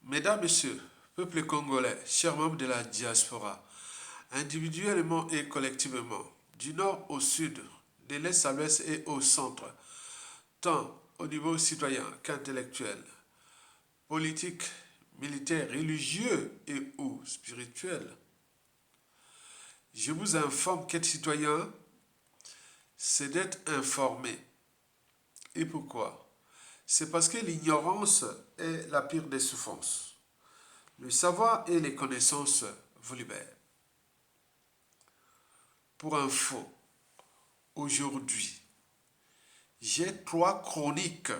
Mesdames, Messieurs, peuple congolais, chers membres de la diaspora, individuellement et collectivement, du nord au sud, de l'est à l'ouest et au centre, tant au niveau citoyen qu'intellectuel, politique, militaire, religieux et ou spirituel, je vous informe qu'être citoyen, c'est d'être informé. Et pourquoi? C'est parce que l'ignorance est la pire des souffrances. Le savoir et les connaissances vous libèrent. Pour info, aujourd'hui, j'ai 3 chroniques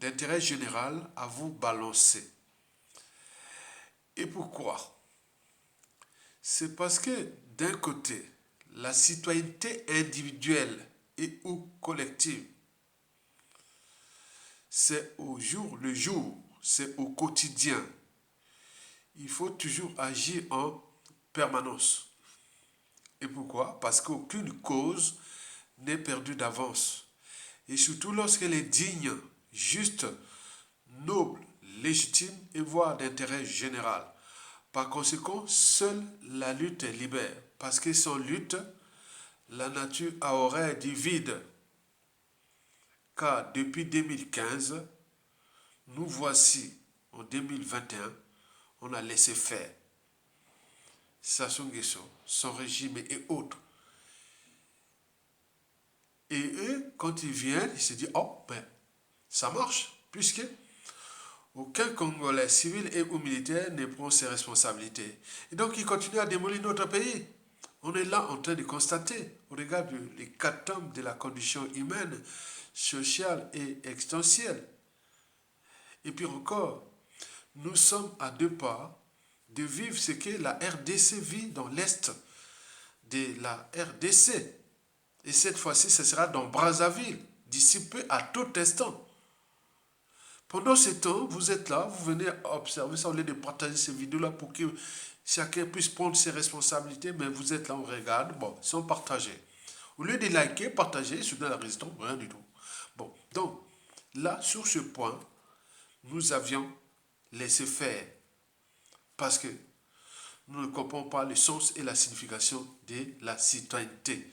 d'intérêt général à vous balancer. Et pourquoi? C'est parce que d'un côté, la citoyenneté individuelle et ou collective, c'est au jour le jour, c'est au quotidien. Il faut toujours agir en permanence. Et pourquoi? Parce qu'aucune cause n'est perdue d'avance. Et surtout lorsqu'elle est digne, juste, noble, légitime et voire d'intérêt général. Par conséquent, seule la lutte libère. Parce que sans lutte, la nature aurait du vide. Car depuis 2015, nous voici en 2021, on a laissé faire. Sassou Nguesso, son régime et autres. Et eux, quand ils viennent, ils se disent, oh, ben, ça marche, puisque aucun Congolais civil et ou militaire ne prend ses responsabilités. Et donc, ils continuent à démolir notre pays. On est là en train de constater, au regard de l'hécatombe de la condition humaine, sociale et existentielle. Et puis encore, nous sommes à 2 pas de vivre ce que la RDC vit dans l'Est de la RDC. Et cette fois-ci, ce sera dans Brazzaville, d'ici peu à tout instant. Pendant ce temps, vous êtes là, vous venez observer ça au lieu de partager ces vidéos-là pour que chacun puisse prendre ses responsabilités, mais vous êtes là, on regarde, bon, ils sont partagés. Au lieu de liker, partager, soutenir la résistance, rien du tout. Bon, donc, là, sur ce point, nous avions laissé faire parce que nous ne comprenons pas le sens et la signification de la citoyenneté.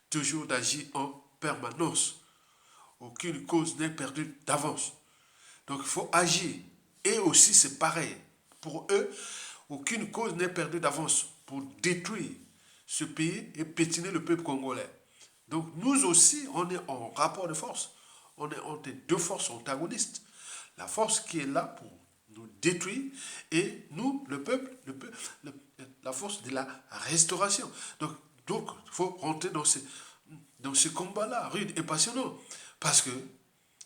Toujours d'agir en permanence. Aucune cause n'est perdue d'avance. Donc il faut agir. Et aussi c'est pareil. Pour eux, aucune cause n'est perdue d'avance pour détruire ce pays et pétiner le peuple congolais. Donc nous aussi, on est en rapport de force. On est entre 2 forces antagonistes. La force qui est là pour nous détruire et nous, la force de la restauration. Donc il faut rentrer dans ce combat-là, rude et passionnant. Parce que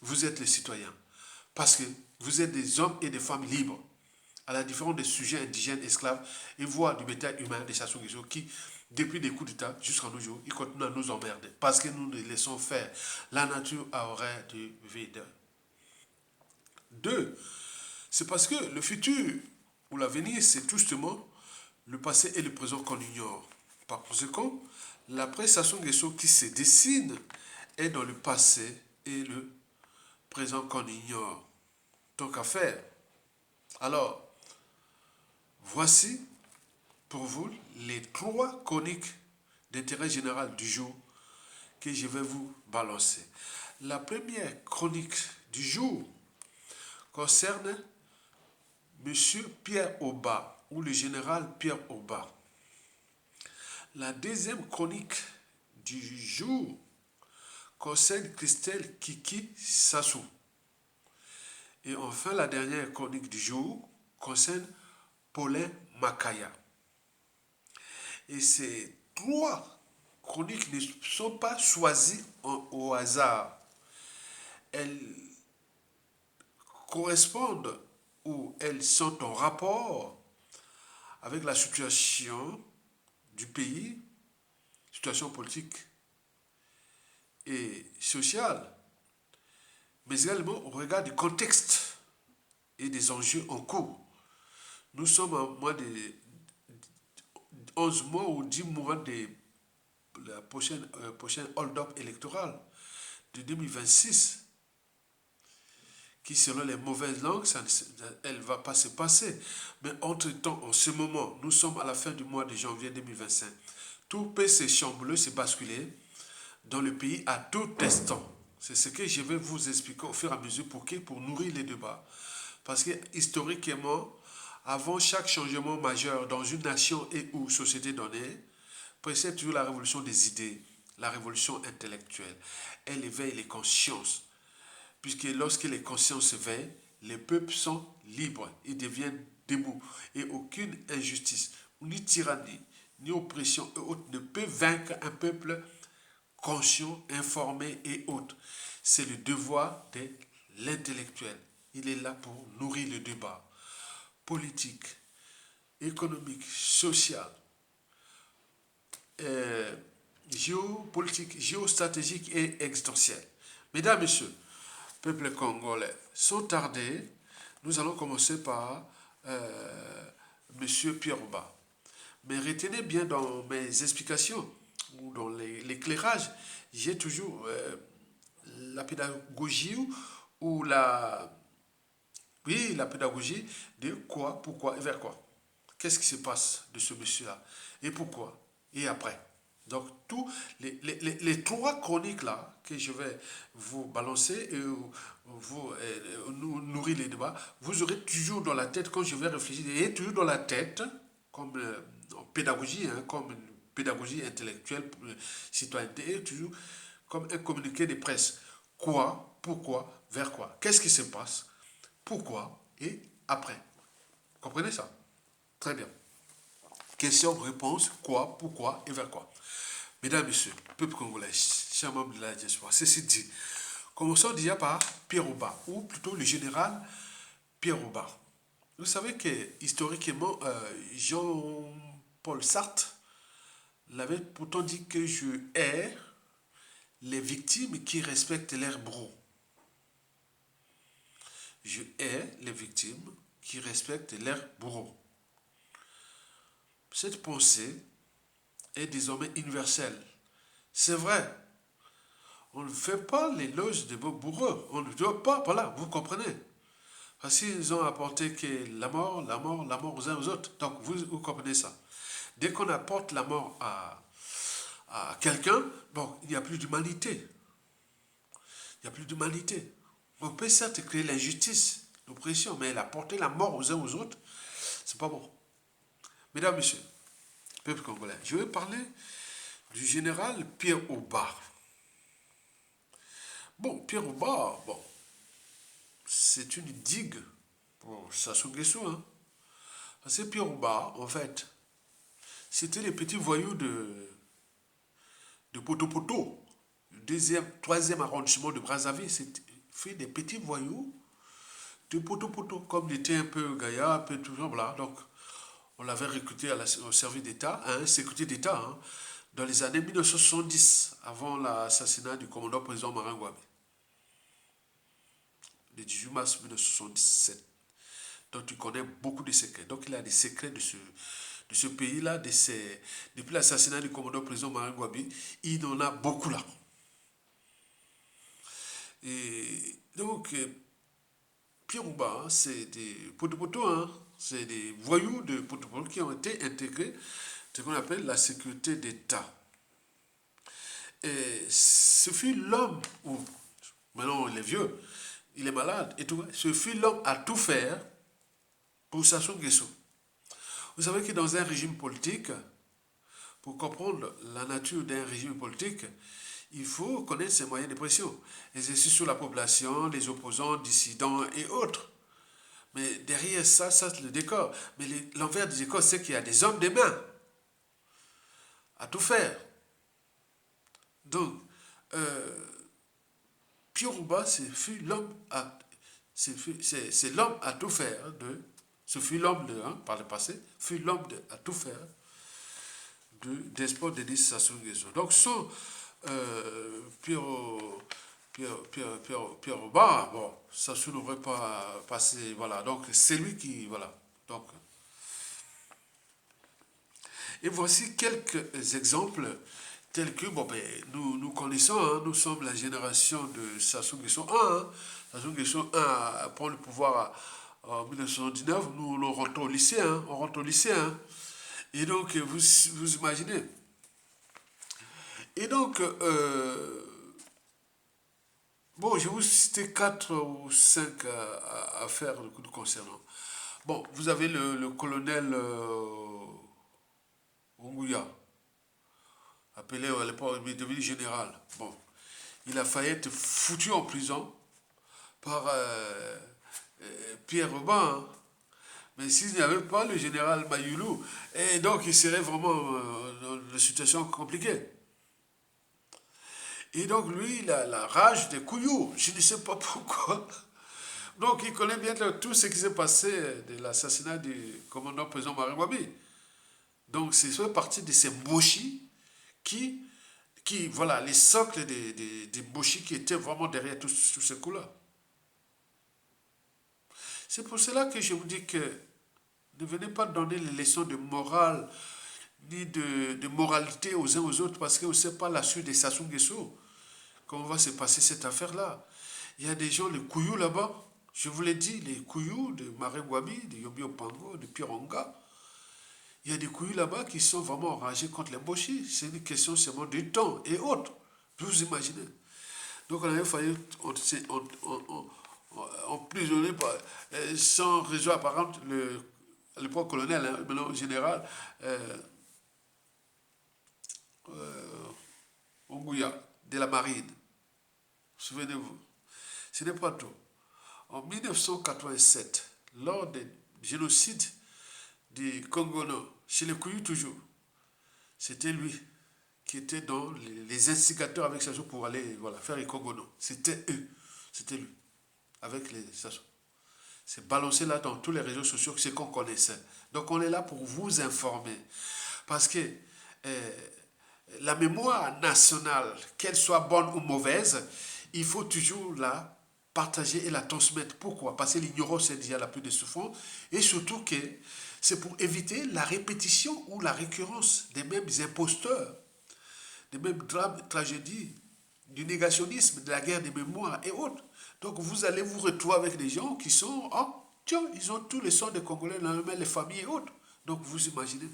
vous êtes les citoyens. Parce que vous êtes des hommes et des femmes libres. À la différence des sujets indigènes, esclaves, et voire du bétail humain, des Sassou Nguesso, qui, depuis des coups d'État jusqu'à nos jours, ils continuent à nous emmerder. Parce que nous les laissons faire. La nature aurait du vide. 2, c'est parce que le futur ou l'avenir, c'est justement le passé et le présent qu'on ignore. Par conséquent, l'après Sassou Nguesso qui se dessine est dans le passé et le présent qu'on ignore. Donc à faire. Alors, voici pour vous les 3 chroniques d'intérêt général du jour que je vais vous balancer. La première chronique du jour concerne Monsieur Pierre Oba ou le général Pierre Oba. La deuxième chronique du jour concerne Christelle Kiki Sassou. Et enfin, la dernière chronique du jour concerne Paulin Makaya. Et ces 3 chroniques ne sont pas choisies au hasard. Elles correspondent ou elles sont en rapport avec la situation du pays, situation politique et sociale, mais également au regard du contexte et des enjeux en cours. Nous sommes à moins de 11 mois ou 10 mois de la prochaine hold-up électorale de 2026 qui selon les mauvaises langues, elle ne va pas se passer. Mais entre-temps, en ce moment, nous sommes à la fin du mois de janvier 2025. Tout peut se chambouler, se basculer dans le pays à tout instant. C'est ce que je vais vous expliquer au fur et à mesure pour nourrir les débats. Parce que historiquement, avant chaque changement majeur dans une nation et ou société donnée, précède toujours la révolution des idées, la révolution intellectuelle. Elle éveille les consciences. Puisque lorsque les consciences s'éveillent, les peuples sont libres, ils deviennent debout. Et aucune injustice, ni tyrannie, ni oppression et autres ne peut vaincre un peuple conscient, informé et autres. C'est le devoir de l'intellectuel. Il est là pour nourrir le débat politique, économique, social, géopolitique, géostratégique et existentiel. Mesdames, Messieurs, peuple congolais, sans tarder, nous allons commencer par Monsieur Pierre Rouba. Mais retenez bien dans mes explications ou dans l'éclairage, j'ai toujours la pédagogie ou la pédagogie de quoi, pourquoi et vers quoi. Qu'est-ce qui se passe de ce monsieur-là et pourquoi et après. Donc, tous les trois chroniques là que je vais vous balancer et vous nourrir les débats, vous aurez toujours dans la tête, quand je vais réfléchir, et toujours dans la tête, comme en pédagogie, hein, comme une pédagogie intellectuelle, citoyenneté, et toujours comme un communiqué de presse. Quoi, pourquoi, vers quoi. Qu'est-ce qui se passe, pourquoi et après. Vous comprenez ça? Très bien. Question, réponse, quoi, pourquoi et vers quoi. Mesdames, Messieurs, peuple congolais, chers membres de la diaspora, ceci dit, commençons déjà par Pierre Rouba, ou plutôt le général Pierre Rouba. Vous savez que historiquement, Jean-Paul Sartre l'avait pourtant dit que je hais les victimes qui respectent leurs bourreaux. Je hais les victimes qui respectent leurs bourreaux. Cette pensée est désormais universelle. C'est vrai. On ne fait pas l'éloge de vos bourreaux. On ne doit pas, voilà, vous comprenez. Parce qu'ils ont apporté que la mort aux uns aux autres. Donc, vous comprenez ça. Dès qu'on apporte la mort à quelqu'un, bon, il n'y a plus d'humanité. Il n'y a plus d'humanité. On peut certes créer l'injustice, l'oppression, mais apporter la mort aux uns aux autres, c'est pas bon. Mesdames, Messieurs, peuple congolais, je vais parler du général Pierre Rouba. Bon, Pierre Rouba, bon, c'est une digue pour Sassou Nguesso, hein. Parce que Pierre Rouba, en fait, c'était les petits voyous de Poto-Poto, le troisième arrondissement de Brazzaville. C'était fait des petits voyous de Poto-Poto, comme il était un peu gaillard, un peu toujours, voilà. Donc, on l'avait recruté au service d'État, hein, sécurité d'État, hein, dans les années 1970, avant l'assassinat du commandant président Marin Ngouabi. Le 18 mars 1977. Donc tu connais beaucoup de secrets. Donc il a des secrets de ce pays-là, depuis l'assassinat du commandant président Marin Ngouabi, il en a beaucoup là. Et donc, Pierre Rouba, hein, c'est des Poto-Poto, hein, c'est des voyous de Poto-Poto qui ont été intégrés, ce qu'on appelle la sécurité d'État. Et ce fut l'homme, ou maintenant il est vieux, il est malade et tout, ce fut l'homme à tout faire pour Sassou Nguesso. Vous savez que dans un régime politique, pour comprendre la nature d'un régime politique, il faut connaître ses moyens de pression. Exercer sur la population, les opposants, dissidents et autres. Mais derrière ça, c'est le décor. Mais l'envers du décor, c'est qu'il y a des hommes de main à tout faire. Donc, Pierre Rouba, c'est l'homme à tout faire. Ce fut l'homme par le passé, fut l'homme à tout faire d'espoir de Denis Sassou Nguesso. Donc, son Pierre Rouba, bon, Sassou n'aurait pas passé, voilà. Donc, c'est lui qui, voilà. Donc, et voici quelques exemples tel que, bon, ben, nous connaissons, hein, nous sommes la génération de Sassou Nguesso 1. Hein. Sassou Nguesso 1 prend le pouvoir en 1979, nous on rentre au lycée. Hein, on rentre au lycée. Hein. Et donc, vous imaginez. Et donc, bon, je vais vous citer 4 ou 5 affaires nous concernant. Bon, vous avez le colonel Onguya, appelé à l'époque, il est devenu général. Bon, il a failli être foutu en prison par Pierre Robin. Hein. Mais s'il n'y avait pas le général Mayoulou, et donc il serait vraiment dans une situation compliquée. Et donc lui, il a la rage des couillous. Je ne sais pas pourquoi. Donc il connaît bien tout ce qui s'est passé de l'assassinat du commandant président Marie Wabi. Donc c'est fait partie de ces mochis qui voilà, les socles des mochis qui étaient vraiment derrière tous ces coups-là. C'est pour cela que je vous dis que ne venez pas donner les leçons de morale ni de moralité aux uns aux autres parce que vous ne savez pas la suite des Sassou Nguesso. Comment va se passer cette affaire-là? Il y a des gens, les couillous là-bas, je vous l'ai dit, les couillous de Marie Wabi, de Yobi Opango, de Pironga. Il y a des couillous là-bas qui sont vraiment enragés contre les mochis. C'est une question seulement de temps et autres. Vous imaginez. Donc on avait failli emprisonner sans raison apparente à l'époque colonel, hein, maintenant général, Onguya, de la marine. Souvenez-vous. Ce n'est pas tout. En 1987, lors du génocide du Congo, chez les Couillous toujours, c'était lui qui était dans les instigateurs avec Sassou pour aller voilà, faire les Congono. C'était eux. C'était lui. Avec les Sassou. C'est balancé là dans tous les réseaux sociaux, c'est qu'on connaissait. Donc on est là pour vous informer. Parce que la mémoire nationale, qu'elle soit bonne ou mauvaise, il faut toujours la partager et la transmettre. Pourquoi? Parce que l'ignorance c'est déjà la plus de souffrance. Et surtout que c'est pour éviter la répétition ou la récurrence des mêmes imposteurs, des mêmes drames, tragédies, du négationnisme, de la guerre des mémoires et autres. Donc vous allez vous retrouver avec des gens qui sont, oh, tiens, ils ont tous les sons des Congolais dans les familles et autres. Donc vous imaginez.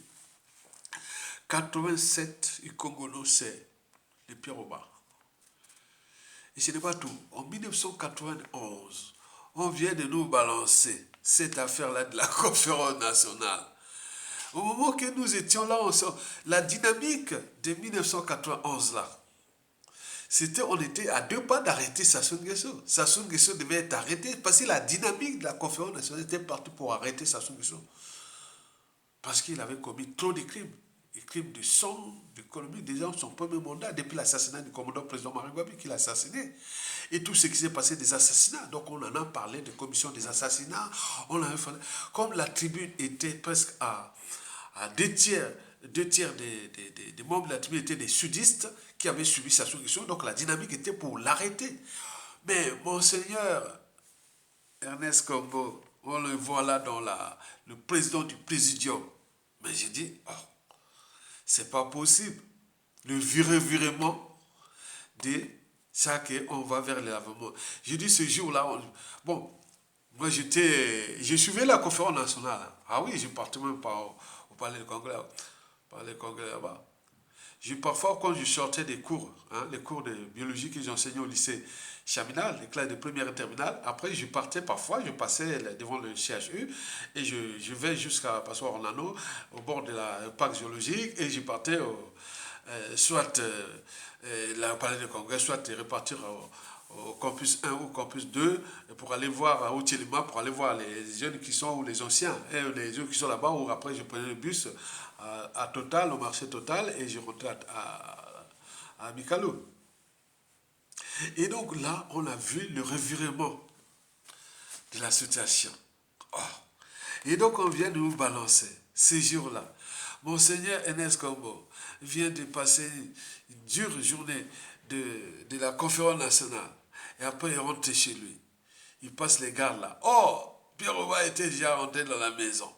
87, et Congono, c'est le Pierre Robert. Et ce n'est pas tout. En 1991, on vient de nous balancer cette affaire-là de la conférence nationale. Au moment que nous étions là, la dynamique de 1991 là, on était à 2 pas d'arrêter Sassou Nguesso. Sassou Nguesso devait être arrêté parce que la dynamique de la conférence nationale était partie pour arrêter Sassou Nguesso. Parce qu'il avait commis trop de crimes. Des crimes de sang, d'économie, déjà son premier mandat, depuis l'assassinat du commandant président Marie Wabi qu'il a assassiné. Et tout ce qui s'est passé des assassinats. Donc on en a parlé de commission des assassinats. Comme la tribune était presque à 2 tiers des membres de la tribune étaient des sudistes qui avaient subi sa soumission, donc la dynamique était pour l'arrêter. Mais Monseigneur Ernest Kombo, on le voit là dans le président du présidium. Mais j'ai dit, oh, c'est pas possible. Le virement de ça qu'on va vers l'avènement. J'ai dit ce jour-là, bon, moi je suivais la conférence nationale. Ah oui, je partais même pas au palais de Congrès. Parler Congrès là-bas. Parfois, quand je sortais des cours, hein, les cours de biologie que j'enseignais au lycée Chaminal, les classes de première et terminale, après je partais parfois, je passais devant le CHU et je vais jusqu'à Passoir Orlando, au bord de la parc zoologique, et je partais soit la palais de Congrès, soit repartir au campus 1 ou campus 2 pour aller voir au Télima, pour aller voir les jeunes qui sont, ou les anciens, et les jeunes qui sont là-bas, ou après je prenais le bus à Total, au marché Total, et je rentrais à Mikalo. Et donc là, on a vu le revirement de la situation. Oh. Et donc on vient de nous balancer ces jours-là. Monseigneur Enes Kombo vient de passer une dure journée de la conférence nationale. Et après, il rentre chez lui. Il passe les gardes là. Oh, Pierre Roba était déjà rentré dans la maison.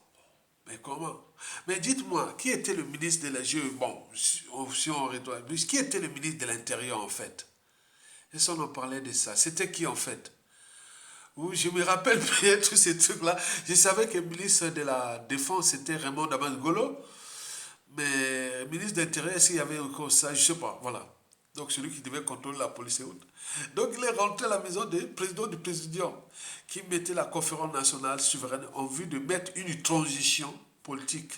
Mais comment? Mais dites-moi, qui était le ministre de la... Bon, si on retourne, qui était le ministre de l'Intérieur en fait? Et si on en parlait de ça, c'était qui en fait? Oui, je me rappelle bien tous ces trucs-là. Je savais que le ministre de la Défense, c'était Raymond Damasgolo. Mais le ministre de l'Intérieur, est-ce qu'il y avait encore ça? Je ne sais pas. Voilà. Donc celui qui devait contrôler la police et autres. Donc il est rentré à la maison du président du présidium qui mettait la conférence nationale souveraine en vue de mettre une transition politique.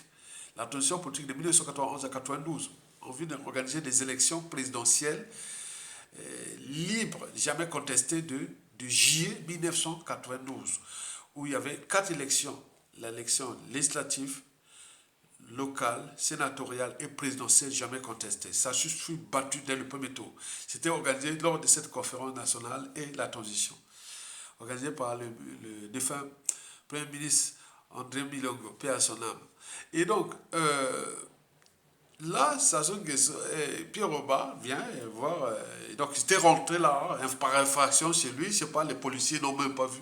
La transition politique de 1991 à 92 en vue d'organiser des élections présidentielles libres, jamais contestées de juillet 1992 où il y avait 4 élections. L'élection législative, locale, sénatoriale et présidentielle jamais contestée. Ça fut battu dès le premier tour. C'était organisé lors de cette conférence nationale et la transition, organisée par le défunt Premier ministre André Milongo, paix à son âme. Et donc, là, Sassou Nguesso, Pierre Oba vient voir. Donc, il était rentré là, par infraction chez lui. Je sais pas, les policiers n'ont même pas vu.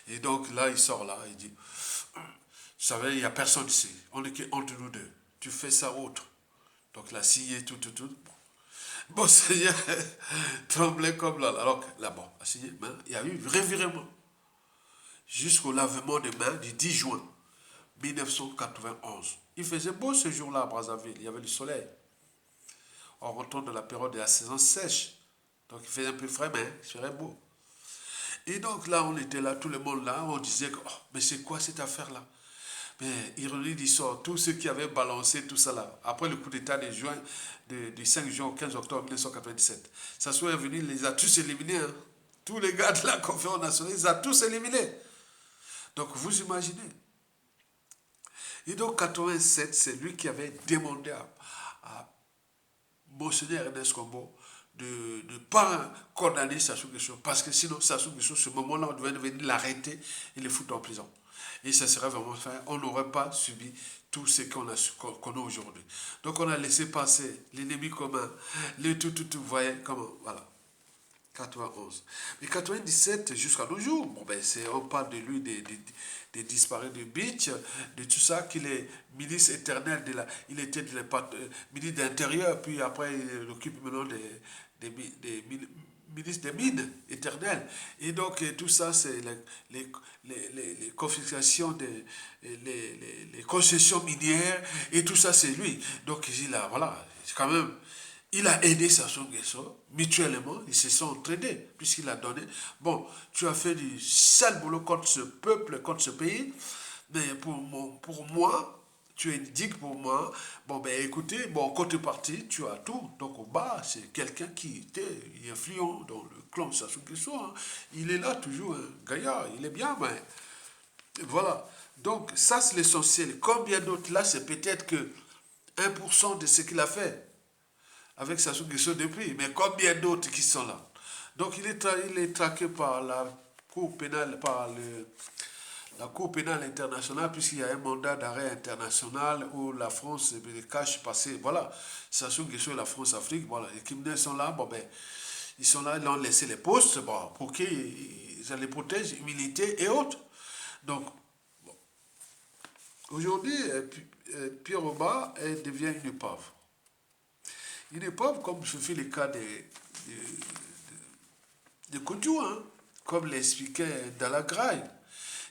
Et donc, là, il sort là, il dit, vous savez, il n'y a personne ici. On est entre nous deux. Tu fais ça autre. Donc, il a signé tout. Bon, Seigneur tremblait comme là. Alors que là-bas, il a signé, mais il y a eu revirement. Jusqu'au lavement des mains du 10 juin 1991. Il faisait beau ce jour-là à Brazzaville. Il y avait du soleil. En rentrant de la période de la saison sèche. Donc, il faisait un peu frais, mais il serait beau. Et donc, là, on était là, tout le monde là. On disait, oh, mais c'est quoi cette affaire-là? Mais ironie du sort, tous ceux qui avaient balancé tout ça là, après le coup d'État du 5 juin au 15 octobre 1997, ça soit venu, il les a tous éliminés. Hein. Tous les gars de la conférence nationale, ils ont tous éliminés. Donc vous imaginez. Et donc 87, c'est lui qui avait demandé à Monseigneur Ernest Kombo de ne pas condamner Sassou Nguesso, parce que sinon Sassou Nguesso, ce moment-là, on devait venir l'arrêter et le foutre en prison. Et ça serait vraiment fin. On n'aurait pas subi tout ce qu'on a aujourd'hui. Donc on a laissé passer l'ennemi commun, le tout, vous voyez comment, voilà. 91. Mais 97 jusqu'à nos jours, bon ben on parle de lui, des disparus de Beach, de tout ça, qu'il est ministre éternel il était ministre de l'Intérieur, puis après il occupe maintenant des ministre des Mines éternel. Et donc tout ça, c'est les confiscations, les concessions minières, et tout ça, c'est lui. Donc il a, voilà, c'est quand même, il a aidé Sassou Nguesso, mutuellement, ils se sont entraînés, puisqu'il a donné, bon, tu as fait du sale boulot contre ce peuple, contre ce pays, mais pour moi, tu es digne pour moi. Bon, ben écoutez, bon, contrepartie, tu as tout. Donc au bas, c'est quelqu'un qui était influent dans le clan Sassou Nguesso. Hein. Il est là toujours, hein. Gaillard, il est bien, mais voilà. Donc ça, c'est l'essentiel. Combien d'autres là, c'est peut-être que 1% de ce qu'il a fait avec Sassou Nguesso depuis, mais combien d'autres qui sont là? Donc il est traqué par la Cour pénale, la Cour pénale internationale, puisqu'il y a un mandat d'arrêt international où la France cache passé. Voilà, Sassou Nguesso et la France-Afrique, voilà, les criminels sont là, bon ben, ils sont là, ils ont laissé les postes, bon, pour qu'ils les protègent, militaires et autres. Donc, bon. Aujourd'hui, Pierre Oba devient une épave. Une épave, comme ce fut le cas de Koudiou, hein, comme l'expliquait Dalagraï.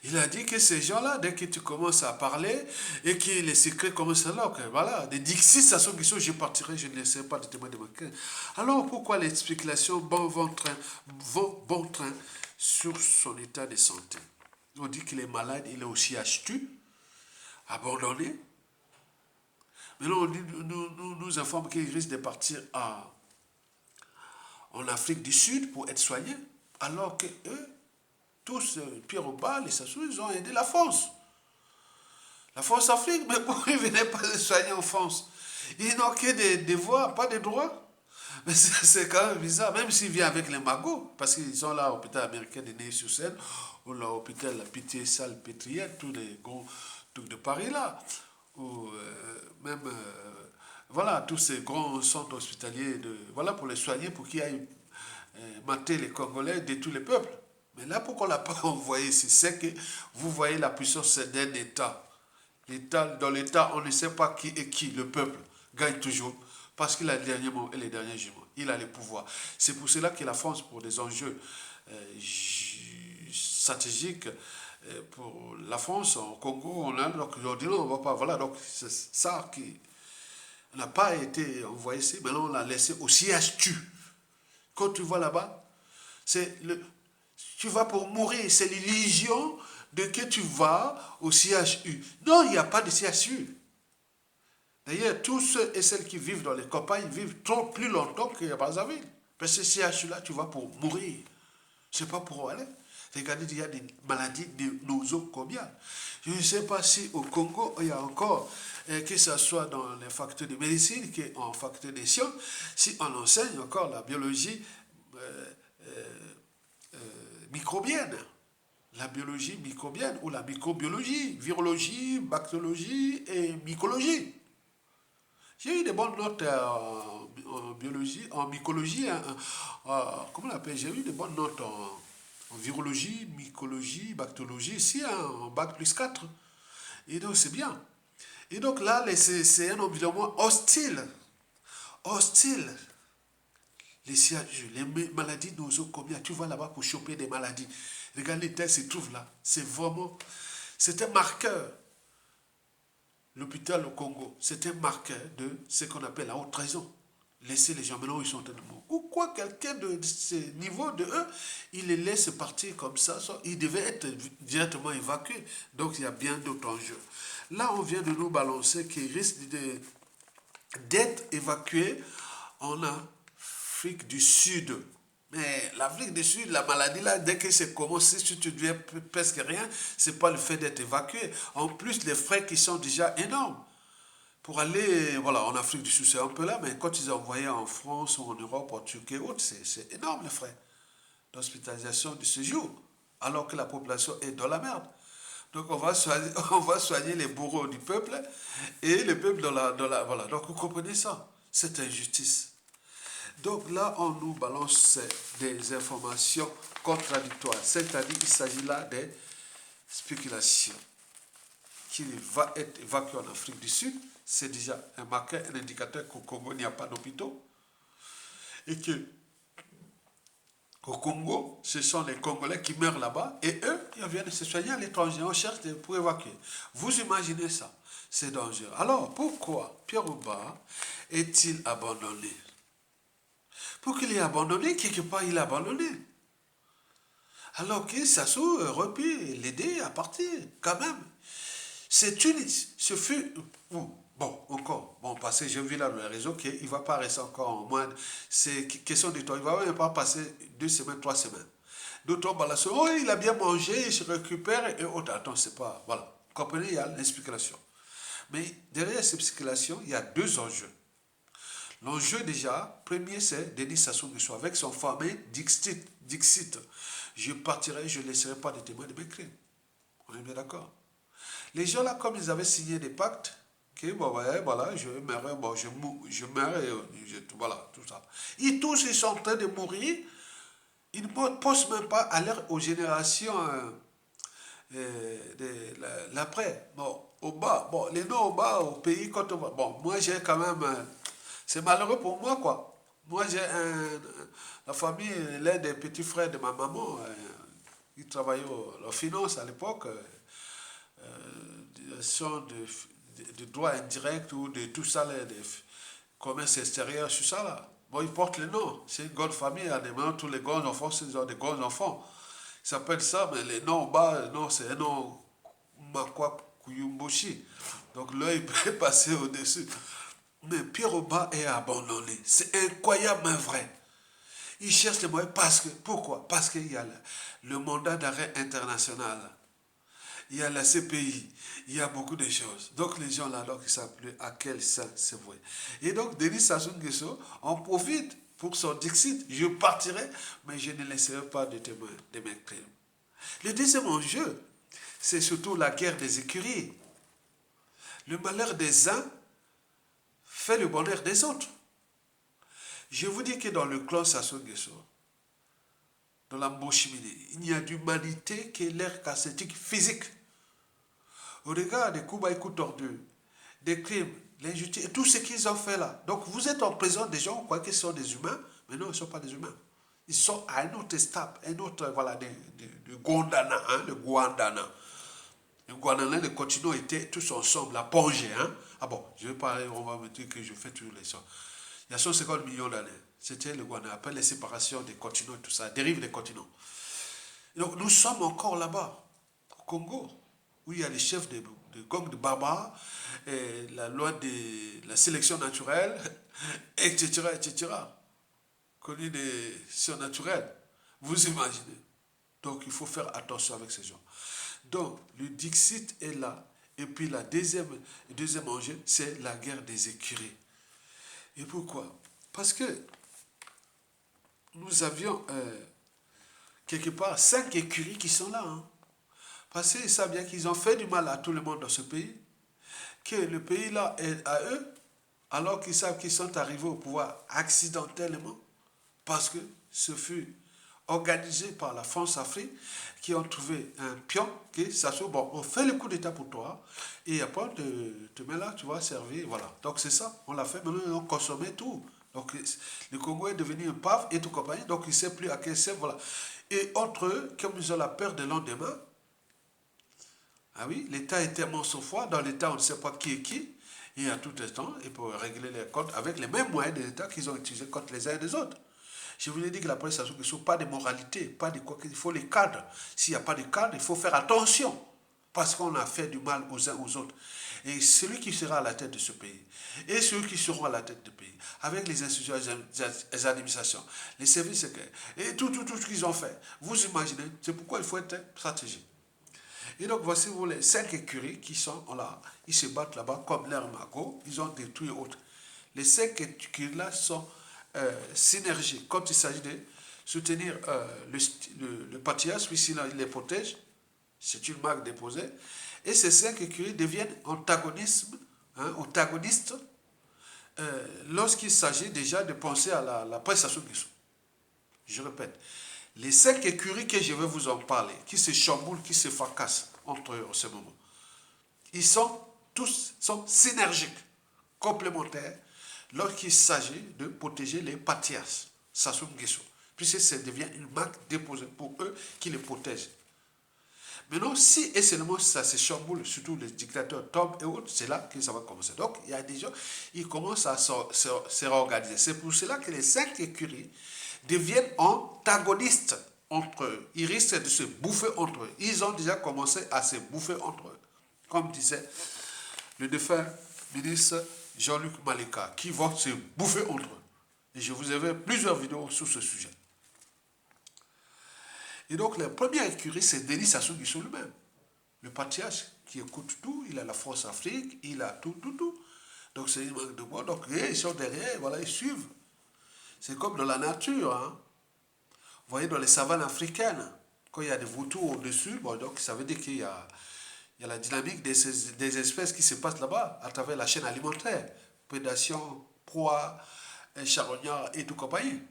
Il a dit que ces gens-là, dès que tu commences à parler et que les secrets commencent à là, voilà, des Dixit, ça sont qui je partirai, je ne laisserai pas de témoin de ma cœur. Alors pourquoi les spéculations vont bon train sur son état de santé? On dit qu'il est malade, il est aussi astuce, abandonné. Mais là, on nous informe qu'il risque de partir en Afrique du Sud pour être soigné, alors que eux, tous, Pierre Oba, les Sassou, ils ont aidé la France. La France-Afrique, mais pourquoi ils ne venaient pas se soigner en France? Ils n'ont que des devoirs, pas des droits. Mais c'est quand même bizarre, même s'ils viennent avec les magots, parce qu'ils sont là à l'hôpital américain de Neuilly-sur-Seine, ou l'hôpital La Pitié-Salpêtrière, tous les gros trucs de Paris là, ou même, voilà, tous ces grands centres hospitaliers, voilà, pour les soigner, pour qu'ils aillent mater les Congolais de tous les peuples. Mais là, pourquoi on ne l'a pas envoyé ici? C'est que vous voyez la puissance d'un État Dans l'État, on ne sait pas qui est qui, le peuple gagne toujours, parce qu'il a le dernier mot et les derniers jumeaux. Il a le pouvoir. C'est pour cela que la France, pour des enjeux stratégiques, pour la France, au Congo, on a, donc on dit non, on ne va pas, voilà, donc c'est ça qui n'a pas été envoyé ici, maintenant on l'a laissé au CHU. Quand tu vas là-bas, tu vas pour mourir, c'est l'illusion de que tu vas au CHU. Non, il n'y a pas de CHU. D'ailleurs, tous ceux et celles qui vivent dans les campagnes vivent plus longtemps qu'il y a Brazzaville. Parce que ce CHU-là, tu vas pour mourir. C'est pas pour aller. Regardez, il y a des maladies nosocomiales. Je ne sais pas si au Congo, il y a encore, que ce soit dans les facultés de médecine, qu'en faculté des sciences, si on enseigne encore la biologie microbienne. La biologie microbienne ou la microbiologie, virologie, bactériologie et mycologie. J'ai eu des bonnes notes en biologie, en mycologie, comment on appelle, j'ai eu des bonnes notes en virologie, mycologie, bactériologie, ici, en bac plus 4. Et donc c'est bien. Et donc là, c'est un environnement hostile. Hostile. Les maladies nosocomiales, tu vas là-bas pour choper des maladies. Regarde les tests se trouvent là. C'est vraiment, c'est un marqueur. L'hôpital au Congo, c'est un marqueur de ce qu'on appelle la haute trahison. Laisser les gens, maintenant ils sont en train de mourir. Ou quoi, quelqu'un de ce niveau de eux, il les laisse partir comme ça, il devait être directement évacué. Donc il y a bien d'autres enjeux. Là, on vient de nous balancer qu'il risque d'être évacué en Afrique du Sud. Mais l'Afrique du Sud, la maladie là, dès que c'est commencé, si tu deviens presque rien, c'est pas le fait d'être évacué. En plus, les frais qui sont déjà énormes. Pour aller, voilà, en Afrique du Sud, c'est un peu là, mais quand ils envoyaient en France ou en Europe, en Turquie ou autre, c'est énorme les frais d'hospitalisation de séjour, alors que la population est dans la merde. Donc on va soigner les bourreaux du peuple et le peuple voilà. Donc vous comprenez ça, cette injustice. Donc là, on nous balance des informations contradictoires. C'est-à-dire qu'il s'agit là des spéculations. Qui va être évacué en Afrique du Sud, c'est déjà un marqueur, un indicateur qu'au Congo, il n'y a pas d'hôpitaux. Et que au Congo, ce sont les Congolais qui meurent là-bas et eux, ils viennent se soigner à l'étranger. On cherche pour évacuer. Vous imaginez ça? C'est dangereux. Alors, pourquoi Pierre Oba est-il abandonné? Pour qu'il ait abandonné, quelque part, il a abandonné. Alors que Sassou aurait pu l'aider à partir, quand même. Ce fut, bon, encore, bon, parce que j'ai vu là dans les réseaux qu'il ne va pas rester encore en moins, c'est question de temps, il ne va même pas passer 2 semaines, 3 semaines. D'autres balançent, oh, il a bien mangé, il se récupère, et autres, attends, c'est pas, voilà, vous comprenez, il y a l'explication. Mais derrière cette spéculation, il y a 2 enjeux. L'enjeu déjà, premier, c'est Denis Sassou Nguesso avec son fameux Dixit. Je partirai, je ne laisserai pas de témoins de mes crimes. On est bien d'accord. Les gens là, comme ils avaient signé des pactes, que bon, ouais, voilà, je meurs, bon, je meurs, et voilà, tout ça. Ils tous, ils sont en train de mourir. Ils ne pensent même pas à l'air aux générations l'après. Bon, au bas, bon, les noms au bas, au pays, quand on va. Bon, moi j'ai quand même. C'est malheureux pour moi, quoi. Moi j'ai la famille, l'un des petits frères de ma maman, il travaillait en finance à l'époque, direction de droit indirect ou de tout ça, de commerce extérieur, tout ça là. Bon, ils portent le nom. C'est une grande famille, maintenant tous les grands enfants, c'est des grands enfants. Ils s'appellent ça, mais les noms bas, non, c'est un nom Makwa Kuyumboshi. Donc là, il peut passer au-dessus. Mais Pierre Oba est abandonné. C'est incroyable, mais vrai. Il cherche les moyens parce que, pourquoi? Parce qu'il y a le mandat d'arrêt international. Il y a la CPI, il y a beaucoup de choses. Donc les gens là, donc, ils ne savent plus à quel sens se vouer. Et donc Denis Sassou Nguesso en profite pour son Dixit. Je partirai, mais je ne laisserai pas de témoins de mes crimes. Le deuxième enjeu, c'est surtout la guerre des écuries. Le malheur des uns fait le bonheur des autres. Je vous dis que dans le clan Sassou Nguesso, dans la Mboshimini, il n'y a d'humanité que l'air cathartique physique. au regard des coups bas et coups tordus, des crimes, l'injustice, et tout ce qu'ils ont fait là. Donc vous êtes en prison, des gens croient qu'ils sont des humains, mais non, ils ne sont pas des humains. Ils sont à un autre stade, un autre, voilà, de Gondana, hein, le Guandana. Le Guandana, les continents étaient tous ensemble, à Pongé, hein. Ah bon, je vais parler, on va me dire que je fais tous les sons. Il y a 150 millions d'années. C'était le Guandana, après les séparations des continents et tout ça, dérive des continents. Donc nous sommes encore là-bas, au Congo, où il y a les chefs de gangs de barbares, et la loi de la sélection naturelle, etc., etc., connu des surnaturels. Vous imaginez. Donc il faut faire attention avec ces gens. Donc le Dixit est là. Et puis le deuxième enjeu, c'est la guerre des écuries. Et pourquoi? Parce que nous avions quelque part 5 écuries qui sont là. Hein. Parce qu'ils savent bien qu'ils ont fait du mal à tout le monde dans ce pays. Que le pays là est à eux, alors qu'ils savent qu'ils sont arrivés au pouvoir accidentellement. Parce que ce fut organisé par la France-Afrique qui ont trouvé un pion qui s'assoit, bon, on fait le coup d'état pour toi et après on te met là, tu vas servir, voilà. Donc c'est ça, on l'a fait, maintenant ils ont consommé tout. Donc le Congo est devenu un pave et tout compagnie, donc il ne sait plus à quel c'est, voilà. Et entre eux, comme ils ont la peur de lendemain, ah oui, l'État est tellement sans foi, dans l'État on ne sait pas qui est qui, et à tout instant, ils peuvent régler les comptes avec les mêmes moyens de l'État qu'ils ont utilisés contre les uns et les autres. Je vous ai dit que la presse, il ne faut pas de moralité, pas de quoi, il faut les cadres. S'il n'y a pas de cadre, il faut faire attention, parce qu'on a fait du mal aux uns aux autres. Et celui qui sera à la tête de ce pays, et ceux qui seront à la tête du pays, avec les institutions, les administrations, les services secrets, et tout ce qu'ils ont fait, vous imaginez, c'est pourquoi il faut être stratégique. Et donc voici vous les 5 écuries qui sont là, ils se battent là-bas comme l'air magot, ils ont détruit autres. Les 5 écuries-là sont synergie quand il s'agit de soutenir le patriarche, puisqu'il les protège, c'est une marque déposée, et ces 5 écuries deviennent antagonistes lorsqu'il s'agit déjà de penser à la prestation de Guissou. Je répète, les 5 écuries que je vais vous en parler, qui se chamboulent, qui se fracassent entre eux en ce moment, ils sont tous synergiques, complémentaires, lorsqu'il s'agit de protéger les patriarches, Sassou Nguesso, puisque ça devient une marque déposée pour eux qui les protègent. Maintenant, si et seulement ça se chamboule, surtout les dictateurs tombent et autres, c'est là que ça va commencer. Donc, il y a des gens, ils commencent à se réorganiser. C'est pour cela que les 5 écuries deviennent antagonistes entre eux. Ils risquent de se bouffer entre eux. Ils ont déjà commencé à se bouffer entre eux. Comme disait le défunt ministre Jean-Luc Malika, qui vont se bouffer entre eux. Et je vous avais plusieurs vidéos sur ce sujet. Et donc, la première écurie, c'est Denis Sassou Nguesso lui-même. Le patriarche qui écoute tout, il a la force Afrique, il a tout. Donc, c'est une marque de moi. Donc, ils sont derrière, voilà, ils suivent. C'est comme dans la nature. Hein. Vous voyez, dans les savanes africaines, quand il y a des vautours au-dessus, bon, donc ça veut dire qu'il y a la dynamique des espèces qui se passent là-bas, à travers la chaîne alimentaire. Prédation, proie, charognard et tout compagnie.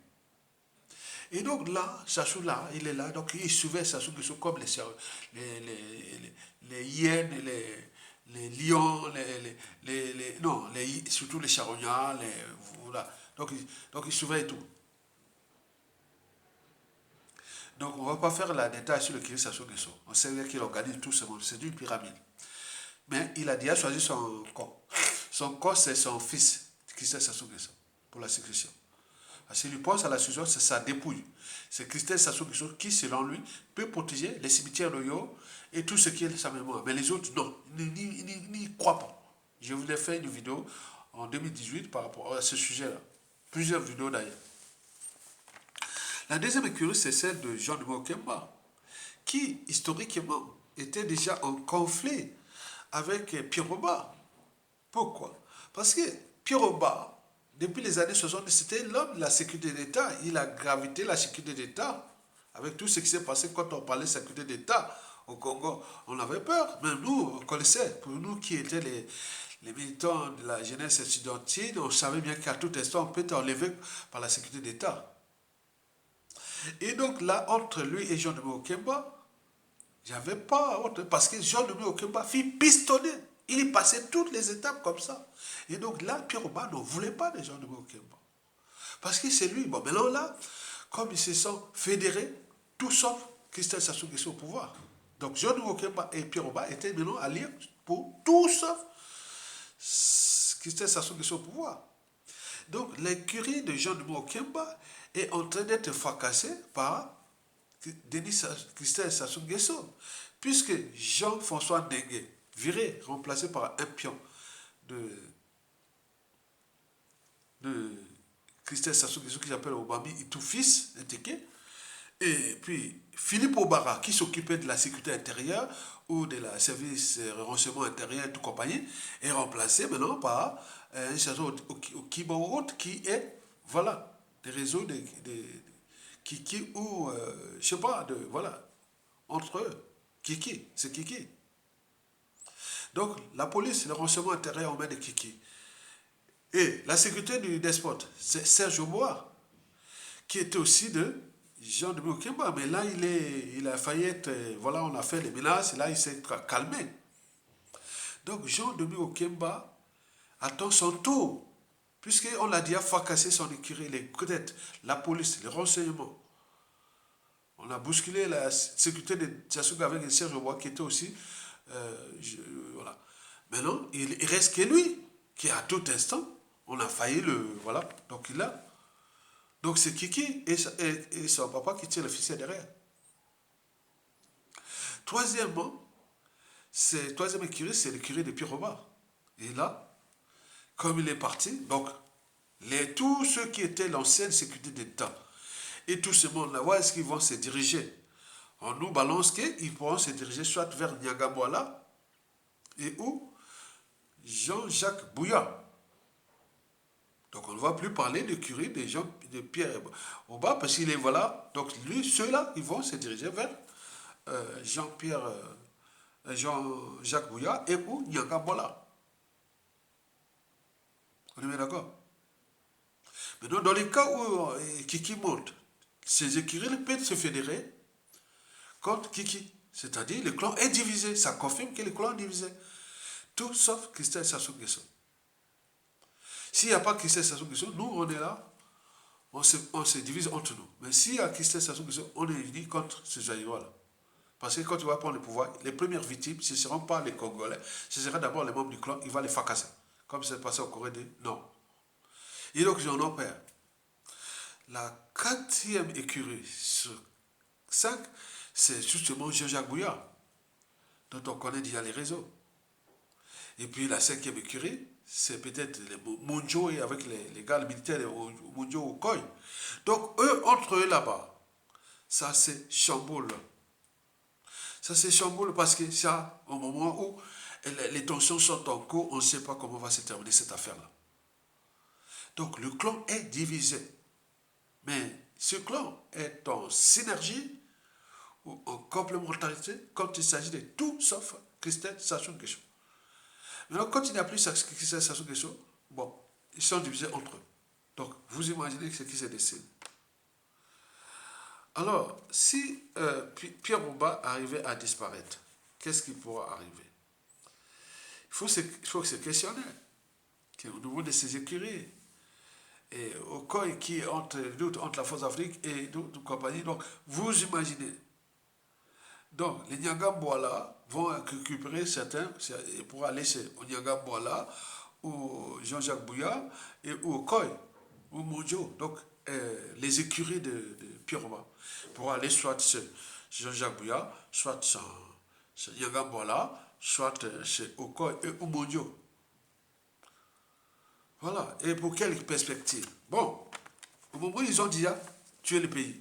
Et donc là, Sassou là, il est là, donc il suivait Sassou Nguesso comme les hyènes, les lions, surtout les charognards, voilà. Donc il suivait tout. Donc on ne va pas faire la détail sur le Kiri Sassou Nguesso. On sait qu'il organise tout ce monde, c'est une pyramide. Mais il a déjà choisi son corps. Son corps, c'est son fils, Christelle Sassou Nguesso, pour la succession. Parce qu'il lui pense à la succession, c'est sa dépouille. C'est Christelle Sassou Nguesso qui, selon lui, peut protéger les cimetières royaux et tout ce qui est sa mémoire. Mais les autres, non, n'y croient pas. Je vous ai fait une vidéo en 2018 par rapport à ce sujet-là. Plusieurs vidéos d'ailleurs. La deuxième écurie, c'est celle de Jean de Mokemba, qui, historiquement, était déjà en conflit avec Pierre Oba. Pourquoi? Parce que Pierre Oba, depuis les années 60, c'était l'homme de la sécurité d'État. Il a gravité la sécurité d'État. Avec tout ce qui s'est passé quand on parlait de sécurité d'État au Congo, on avait peur. Mais nous, on connaissait. Pour nous qui étaient les militants de la jeunesse étudiantine, on savait bien qu'à tout instant, on peut être enlevé par la sécurité d'État. Et donc là, entre lui et Jean de Mokemba, J'avais pas honte parce que Jean-Louis Okemba fit pistonner. Il passait toutes les étapes comme ça. Et donc là, Pierre Oba ne voulait pas de Jean-Louis Okemba. Parce que c'est lui. Bon, maintenant là, comme ils se sont fédérés, tout sauf Christelle Sassou Nguesso au pouvoir. Donc Jean-Louis Okemba et Pierre Oba étaient maintenant alliés pour tout sauf Christelle Sassou Nguesso au pouvoir. Donc l'écurie de Jean-Louis Okemba est en train d'être fracassée par Denis Christelle Sassou Nguesso, puisque Jean-François Ndengue, viré, remplacé par un pion de Christelle Sassou Nguesso qui s'appelle Obami Itoufis, et puis Philippe Obara qui s'occupait de la sécurité intérieure ou de la service renseignement intérieur et tout compagnie, est remplacé maintenant par un chasseur au Kibaout qui est, voilà, des réseaux de Kiki ou, je sais pas, voilà, entre eux. Kiki, c'est Kiki. Donc, la police, le renseignement intérieur en main de Kiki. Et la sécurité du despote, c'est Serge Aubois, qui était aussi de Jean de Okemba. Mais là, il a failli être, voilà, on a fait les menaces, et là, il s'est calmé. Donc, Jean de Okemba attend son tour, puisqu'on l'a dit, a fracassé son écurie, les cadettes, la police, les renseignements. On a bousculé la sécurité de Sassou avec Serge Aubois, qui était aussi, voilà. Maintenant, il reste que lui, qui à tout instant, on a failli le, voilà, donc il a. Donc c'est Kiki et son papa qui tient le ficelle derrière. Troisièmement, troisième écurie, c'est l'écurie de Pierre Robert. Et là, comme il est parti, donc tous ceux qui étaient l'ancienne sécurité d'État et tout ce monde-là, où est-ce qu'ils vont se diriger? On nous balance qu'ils pourront se diriger soit vers Niagamboala et où Jean-Jacques Bouya. Donc on ne va plus parler de curie de Pierre Oba parce qu'il est voilà. Donc lui, ceux-là, ils vont se diriger vers Jean-Jacques Bouya et ou Niagamboala. On est bien d'accord? Maintenant, dans les cas où Kiki monte, ces écuries peuvent se fédérer contre Kiki. C'est-à-dire, le clan est divisé. Ça confirme que le clan est divisé. Tout sauf Christelle Sassou Nguesso. S'il n'y a pas Christelle Sassou Nguesso, nous, on est là, on se divise entre nous. Mais s'il y a Christelle Sassou Nguesso, on est unis contre ce jaillois-là. Parce que quand il va prendre le pouvoir, les premières victimes, ce ne seront pas les Congolais, ce seront d'abord les membres du clan, il va les fracasser. Comme c'est passé au Corée du Nord. Et donc, j'en ai peur. La quatrième écurie sur 5, c'est justement Jean-Jacques Bouillard, dont on connaît déjà les réseaux. Et puis la cinquième écurie, c'est peut-être les Monjo et avec les gars militaires, Monjo ou Koi. Donc, eux, entre eux là-bas, ça c'est chamboule. Ça c'est chamboule parce que ça, au moment où les tensions sont en cours, on ne sait pas comment va se terminer cette affaire-là. Donc, le clan est divisé. Mais ce clan est en synergie ou en complémentarité quand il s'agit de tout sauf Christelle Sassou Nguesso. Maintenant, quand il n'y a plus Christelle Sassou Nguesso, bon, ils sont divisés entre eux. Donc, vous imaginez ce qui se dessine. Alors, si Pierre Oba arrivait à disparaître, qu'est-ce qui pourra arriver? Il faut se questionner. Au niveau de ces écuries, et au COI qui est entre la Force Afrique et d'autres compagnies. Donc, vous imaginez. Donc, les Nyangambouala vont récupérer certains pour aller chez Nyangambouala ou Jean-Jacques Bouya et ou au COI ou Mojo. Donc, les écuries de Pierre Oba pour aller soit chez Jean-Jacques Bouya, soit chez Nyangambouala, soit chez Okoy et Umojo. Voilà. Et pour quelle perspective? Bon, au moment où ils ont déjà tué le pays,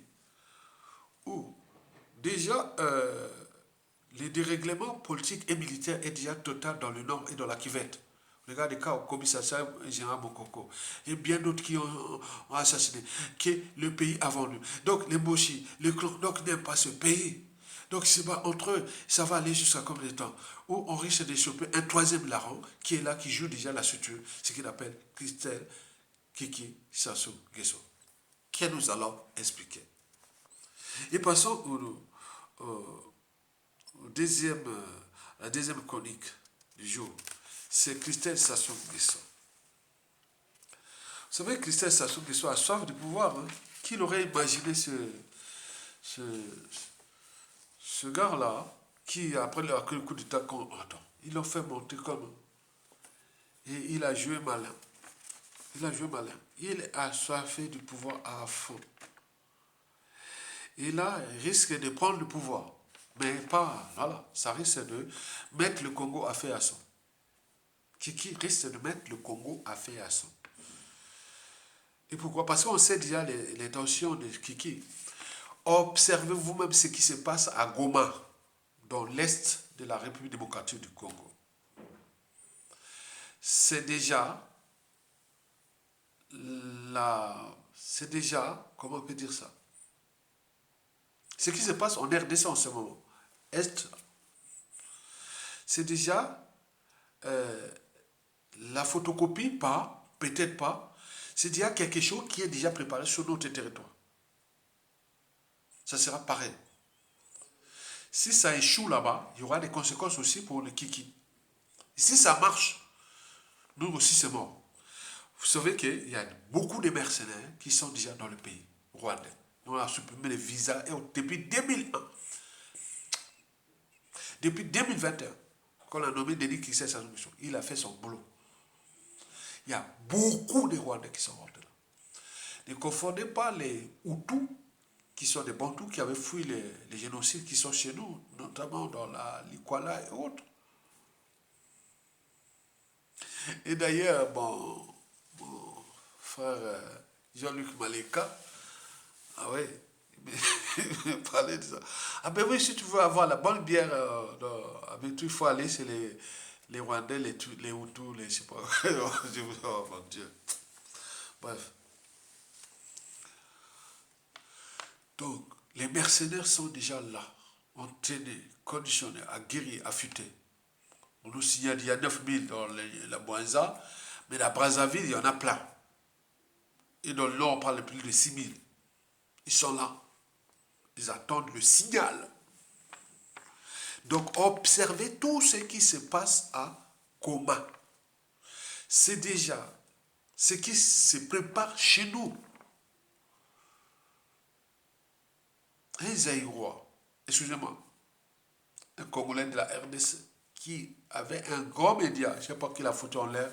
où déjà les dérèglements politiques et militaires est déjà total dans le nord et dans la Kivette. Regardez le cas au commissariat général Mokoko. Et bien d'autres qui ont assassiné, que le pays a vendu. Donc les Moshi, les clans, donc n'aiment pas ce pays. Donc c'est pas entre eux, ça va aller jusqu'à combien de temps? Où on risque de choper un troisième larron qui est là, qui joue déjà la structure, ce qu'il appelle Christelle Kiki Sassou Nguesso, que nous allons expliquer. Et passons la deuxième chronique du jour, c'est Christelle Sassou Nguesso. Vous savez, Christelle Sassou Nguesso a soif de pouvoir. Hein. Qui l'aurait imaginé ce, ce gars-là, qui après le coup d'État, ils l'ont fait monter comme... Et il a joué malin. Il a joué malin. Il a soifé du pouvoir à fond. Et là, il risque de prendre le pouvoir. Mais pas, voilà, ça risque de mettre le Congo à faire à son. Kiki risque de mettre le Congo à faire à son. Et pourquoi? Parce qu'on sait déjà l'intention de Kiki. Observez vous-même ce qui se passe à Goma, dans l'est de la République démocratique du Congo. C'est déjà comment on peut dire ça? Ce qui se passe en RDC en ce moment, Est, c'est déjà la photocopie, peut-être pas, c'est déjà quelque chose qui est déjà préparé sur notre territoire. Ça sera pareil. Si ça échoue là-bas, il y aura des conséquences aussi pour le Kiki. Et si ça marche, nous aussi c'est mort. Vous savez qu'il y a beaucoup de mercenaires qui sont déjà dans le pays rwandais. On a supprimé les visas depuis 2001. Depuis 2021, qu'on a nommé Denis Christelle Sassou Nguesso, il a fait son boulot. Il y a beaucoup de Rwandais qui sont rentrés là. Ne confondez pas les Hutus, qui sont des Bantous, qui avaient fui les génocides qui sont chez nous, notamment dans la Likwala et autres. Et d'ailleurs, mon frère Jean-Luc Maleka, ah oui, il me parlait de ça. Ah ben oui, si tu veux avoir la bonne bière, avec tout, il faut aller chez les Rwandais, les Hutus, les je sais pas. Oh mon Dieu. Bref. Donc, les mercenaires sont déjà là, entraînés, conditionnés, aguerris, affûtés. On nous signale qu'il y a 9000 dans la Boinza, mais la Brazzaville, il y en a plein. Et dans le nord, on parle de plus de 6000. Ils sont là. Ils attendent le signal. Donc, observez tout ce qui se passe à Goma. C'est déjà ce qui se prépare chez nous. Un Zaïrois, excusez-moi, un Congolais de la RDC, qui avait un grand média, je ne sais pas qui l'a foutu en l'air,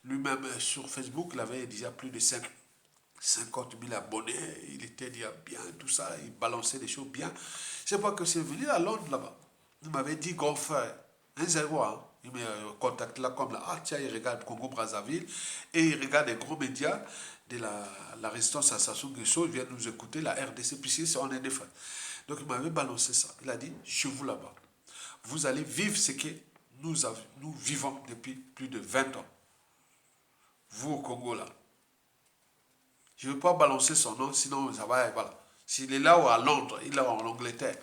lui-même sur Facebook, il avait déjà plus de 50 000 abonnés, il était déjà bien, tout ça, il balançait des choses bien. Je ne sais pas que c'est venu à Londres là-bas. Il m'avait dit, grand frère, un Zaïrois, hein, il me contacte là comme là, ah tiens, il regarde Congo-Brazzaville, et il regarde les gros médias de la résistance à Sassou Nguesso, il vient nous écouter, la RDC, puisque on est des frères. Donc il m'avait balancé ça. Il a dit, chez vous là-bas, vous allez vivre ce que nous vivons depuis plus de 20 ans. Vous au Congo là. Je ne veux pas balancer son nom, sinon ça va, voilà. S'il est là ou à Londres, il est en Angleterre.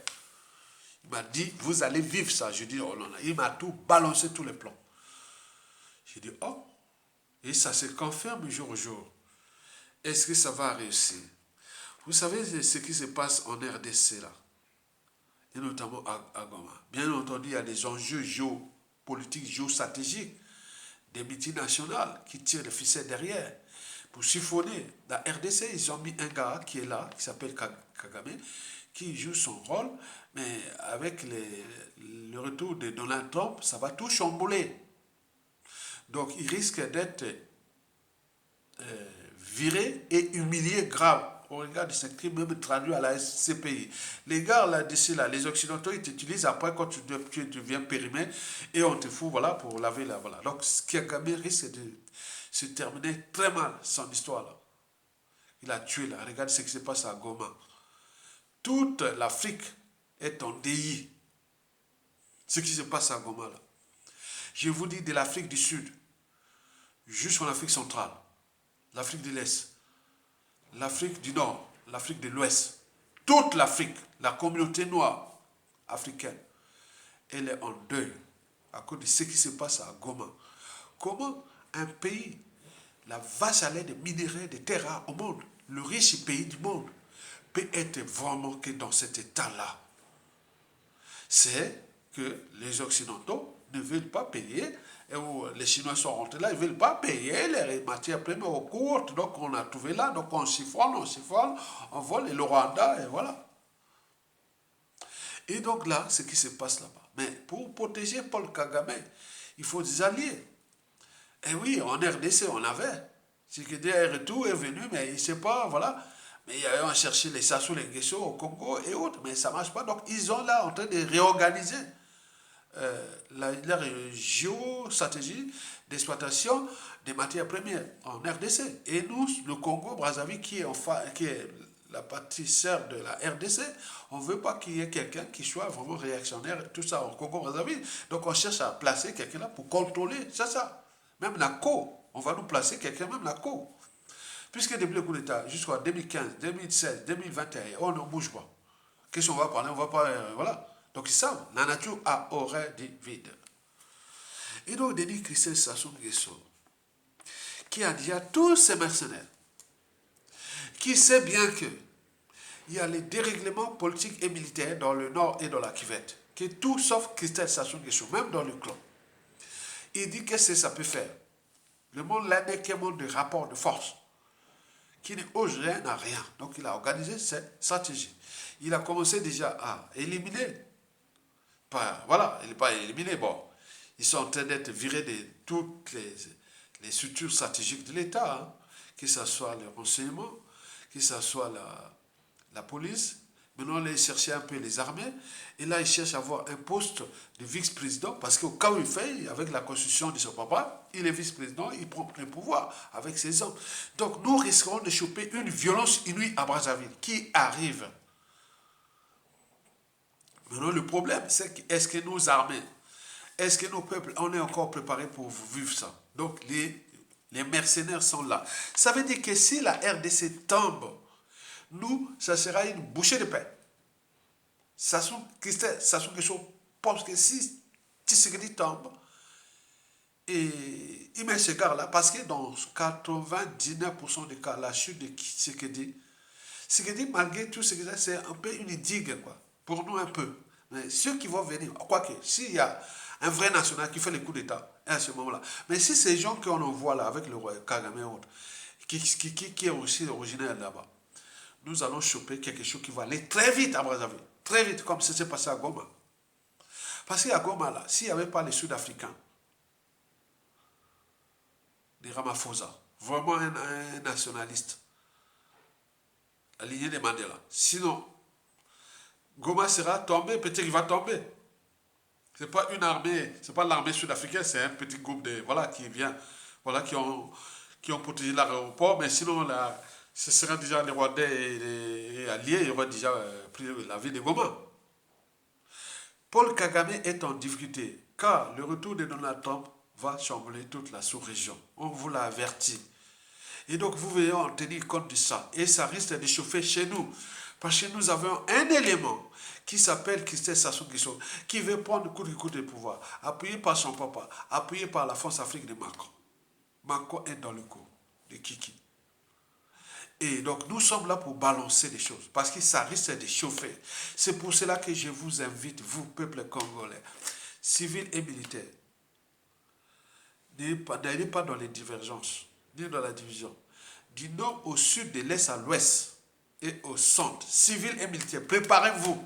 Il m'a dit, vous allez vivre ça. Je dis, oh non, non. Il m'a tout balancé, tous les plans. J'ai dit, oh. Et ça se confirme jour au jour. Est-ce que ça va réussir? Vous savez ce qui se passe en RDC là, et notamment à Goma. Bien entendu, il y a des enjeux géopolitiques, géostratégiques, des multinationales qui tirent le ficelle derrière. Pour siphonner la RDC, ils ont mis un gars qui est là, qui s'appelle Kagame, qui joue son rôle, mais avec le retour de Donald Trump, ça va tout chambouler. Donc, il risque d'être viré et humilié grave. On regarde ce qui même traduit à la CPI. Les gars là-dessus, là, les Occidentaux, ils t'utilisent après quand tu deviens périmé et on te fout, voilà, pour laver là, voilà. Donc, ce qui a gagné risque de se terminer très mal, son histoire là. Il a tué là. Regarde ce qui se passe à Goma. Toute l'Afrique est en déni. Ce qui se passe à Goma là. Je vous dis de l'Afrique du Sud jusqu'en Afrique centrale, l'Afrique de l'Est, l'Afrique du Nord, l'Afrique de l'Ouest, toute l'Afrique, la communauté noire africaine, elle est en deuil à cause de ce qui se passe à Goma. Comment un pays, la vache à lait des minéraux, des terres rares au monde, le riche pays du monde, peut être vraiment que dans cet état-là? C'est que les Occidentaux ne veulent pas payer, et où les Chinois sont rentrés là, ils ne veulent pas payer les matières premières au cours, donc on a trouvé là, donc on siphonne, on vole, et le Rwanda, et voilà. Et donc là, ce qui se passe là-bas. Mais pour protéger Paul Kagame, il faut des alliés. Et oui, en RDC, on avait. Tshisekedi est retour, est venu, mais il ne sait pas, voilà. Mais il y a eu à chercher les Sassou, les Nguesso au Congo et autres, mais ça ne marche pas. Donc ils sont là en train de réorganiser la géostratégie d'exploitation des matières premières en RDC. Et nous, le Congo, Brazzaville, qui est la partie sœur de la RDC, on ne veut pas qu'il y ait quelqu'un qui soit vraiment réactionnaire, tout ça au Congo, Brazzaville. Donc on cherche à placer quelqu'un là pour contrôler, c'est ça. Même la CO, on va nous placer quelqu'un, même la CO. Puisque depuis le coup d'État, jusqu'en 2015, 2016, 2021, on ne bouge pas. Qu'est-ce qu'on va parler? On va pas. Voilà. Donc ils savent, la nature a horreur du vide. Et donc, Denis Christian Sassou Nguesso, qui a dit à tous ces mercenaires, qui sait bien que il y a les dérèglements politiques et militaires dans le nord et dans la Kivette, que tout sauf Christian Sassou Nguesso, même dans le clan. Il dit qu'est-ce que ça peut faire. Le monde là n'est qu'un monde de rapport de force, qui n'ose rien à rien. Donc il a organisé cette stratégie. Il a commencé déjà à éliminer. Voilà, il n'est pas éliminé. Bon, ils sont en train d'être virés de toutes les structures stratégiques de l'État, hein, que ce soit le renseignement, que ce soit la police. Maintenant, là, il cherchait un peu les armées. Et là, il cherche à avoir un poste de vice-président. Parce qu'au cas où il fait, avec la constitution de son papa, il est vice-président, il prend le pouvoir avec ses hommes. Donc, nous risquons de choper une violence inouïe à Brazzaville qui arrive. Maintenant, le problème, c'est que est-ce que nos armées, est-ce que nos peuples, on est encore préparés pour vivre ça? Donc, les mercenaires sont là. Ça veut dire que si la RDC tombe, nous, ça sera une bouchée de pain. Sassou Nguesso pense que si Tshisekedi tombe, et il met ce gars-là, parce que dans 99% des cas, la chute de Tshisekedi, malgré tout ce que c'est un peu une digue, quoi. Pour nous, un peu. Mais ceux qui vont venir, quoique, s'il y a un vrai national qui fait le coup d'État, à ce moment-là. Mais si ces gens qu'on envoie là, avec le roi Kagame et autres, qui est aussi originaire là-bas, nous allons choper quelque chose qui va aller très vite à Brazzaville. Très vite, comme ça s'est passé à Goma. Parce qu'à Goma, là, s'il n'y avait pas les Sud-Africains, des Ramaphosa, vraiment un nationaliste, la lignée de Mandela. Sinon, Goma sera tombé, peut-être qu'il va tomber. Ce n'est pas une armée, c'est pas l'armée sud-africaine, c'est un petit groupe de, voilà, qui vient, voilà, qui ont protégé l'aéroport, mais sinon, là, ce serait déjà les Rwandais et les alliés, ils auraient déjà pris la ville de Goma. Paul Kagame est en difficulté, car le retour de Donald Trump va chambouler toute la sous-région. On vous l'a averti. Et donc, vous devez en tenir compte de ça. Et ça risque de chauffer chez nous. Parce que nous avons un élément qui s'appelle Christophe Sassou Nguesso, qui veut prendre le coup de pouvoir, appuyé par son papa, appuyé par la France Afrique de Macron. Macron est dans le coup de Kiki. Et donc, nous sommes là pour balancer les choses, parce que ça risque de chauffer. C'est pour cela que je vous invite, vous, peuple congolais, civils et militaires, n'allez pas dans les divergences, ni dans la division. Du nord au sud, de l'est à l'ouest, et au centre, civils et militaires, préparez-vous.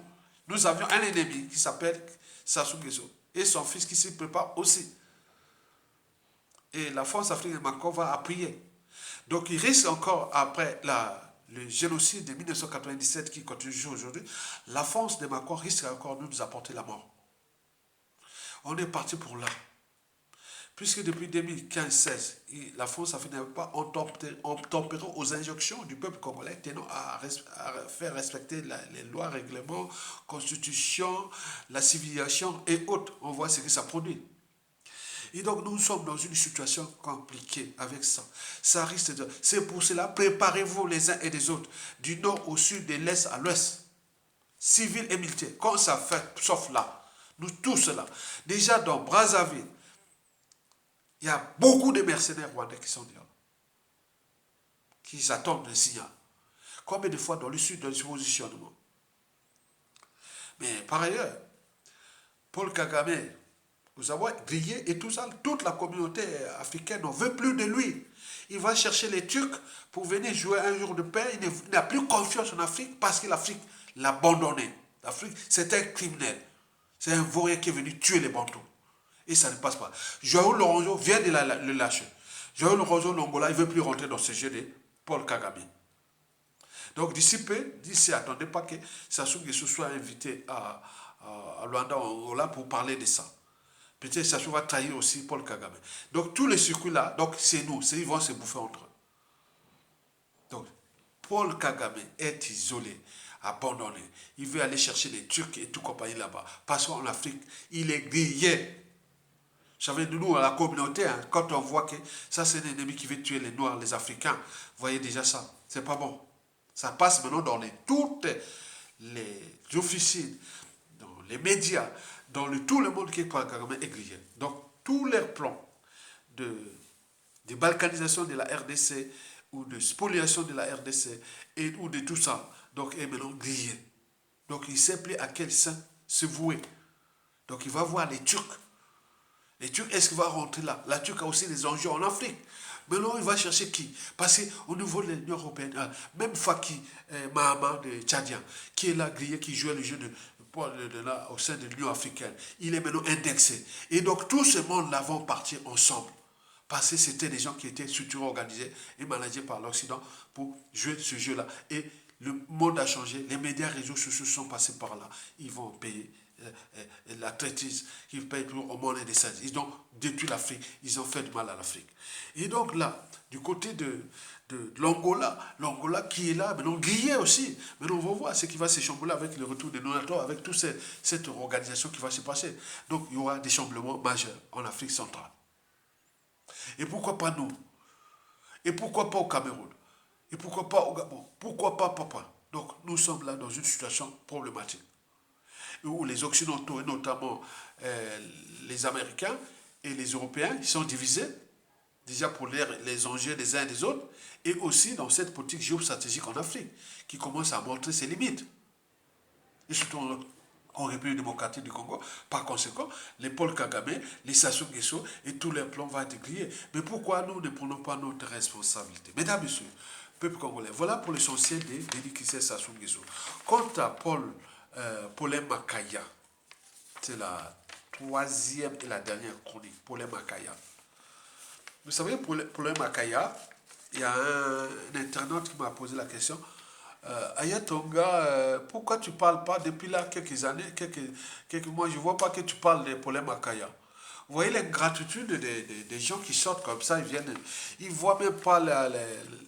Nous avions un ennemi qui s'appelle Sassou Nguesso, et son fils qui s'y prépare aussi. Et la France africaine de Macron va appuyer. Donc il risque encore, après le génocide de 1997 qui continue aujourd'hui, la France de Macron risque encore de nous apporter la mort. On est parti pour là. Puisque depuis 2015-16, la France africaine n'avait pas tempéré aux injonctions du peuple congolais tenant à faire respecter les lois, règlements, constitution, la civilisation et autres. On voit ce que ça produit. Et donc nous sommes dans une situation compliquée avec ça. Ça risque de... C'est pour cela, préparez-vous les uns et les autres, du nord au sud, de l'est à l'ouest, civils et militaires. Quand ça fait, sauf là, nous tous là. Déjà dans Brazzaville, il y a beaucoup de mercenaires rwandais qui sont là, qui attendent le signal. Combien de fois dans le sud, dans le positionnement. Mais par ailleurs, Paul Kagame, vous savez, grillé et tout ça, toute la communauté africaine ne veut plus de lui. Il va chercher les Turcs pour venir jouer un jour de paix. Il n'a plus confiance en Afrique parce que l'Afrique l'a abandonné. L'Afrique, c'est un criminel. C'est un vaurien qui est venu tuer les Bantous. Et ça ne passe pas. Joao Lorenzo vient de le lâcher. Joao Lorenzo Longola, il ne veut plus rentrer dans ce jeu de Paul Kagame. Donc d'ici peu, d'ici, attendez pas que Sassou Nguesso soit invité à Luanda, en Angola, pour parler de ça. Peut-être Sassou va trahir aussi Paul Kagame. Donc tous les circuits-là, donc c'est nous, ils vont se bouffer entre eux. Donc Paul Kagame est isolé, abandonné. Il veut aller chercher les Turcs et tout compagnie là-bas. Parce qu'en Afrique, il est grillé. Vous savez, nous, à la communauté, hein, quand on voit que ça, c'est un ennemi qui veut tuer les Noirs, les Africains, vous voyez déjà ça. C'est pas bon. Ça passe maintenant dans toutes les officines, dans les médias, dans tout le monde qui est Paul Kagame est grillé. Donc, tous leurs plans de balkanisation de la RDC ou de spoliation de la RDC ou de tout ça, donc, est maintenant grillé. Donc, il ne sait plus à quel sein se vouer. Donc, il va voir les Turcs. Les Turcs, est-ce qu'il va rentrer là? La Turque a aussi des enjeux en Afrique. Maintenant, il va chercher qui? Parce qu'au niveau de l'Union européenne, même Faki Mahama de Tchadien, qui est là grillé, qui jouait le jeu là, au sein de l'Union africaine, il est maintenant indexé. Et donc, tout ce monde-là vont partir ensemble. Parce que c'était des gens qui étaient structurés, organisés et managés par l'Occident pour jouer ce jeu-là. Et le monde a changé. Les médias réseaux sociaux sont passés par là. Ils vont payer la traitise qu'ils payent toujours au monde des services. Ils ont détruit l'Afrique. Ils ont fait du mal à l'Afrique. Et donc là, du côté de l'Angola, l'Angola qui est là, maintenant grillé aussi. Maintenant, on va voir ce qui va se chambouler avec le retour des non-NATO, avec toute cette organisation qui va se passer. Donc, il y aura des chamboulements majeurs en Afrique centrale. Et pourquoi pas nous? Et pourquoi pas au Cameroun? Et pourquoi pas au Gabon? Pourquoi pas papa? Donc nous sommes là dans une situation problématique. Où les Occidentaux, et notamment les Américains et les Européens, ils sont divisés, déjà pour les enjeux des uns et des autres, et aussi dans cette politique géostratégique en Afrique, qui commence à montrer ses limites. Et surtout en République démocratique du Congo. Par conséquent, les Paul Kagame, les Sassou Nguesso et tous les plans vont être grillés. Mais pourquoi nous ne prenons pas notre responsabilité? Mesdames et messieurs, peuple congolais, voilà pour l'essentiel des délicats Sassou Nguesso. Quant à Paulin Makaya, c'est la troisième et la dernière chronique, Paulin Makaya. Vous savez, Paulin Makaya, il y a un internaute qui m'a posé la question. Ayatonga, pourquoi tu ne parles pas depuis là quelques années, quelques mois, je ne vois pas que tu parles de Paulin Makaya. Vous voyez l'ingratitude des gens qui sortent comme ça, ils ne voient même pas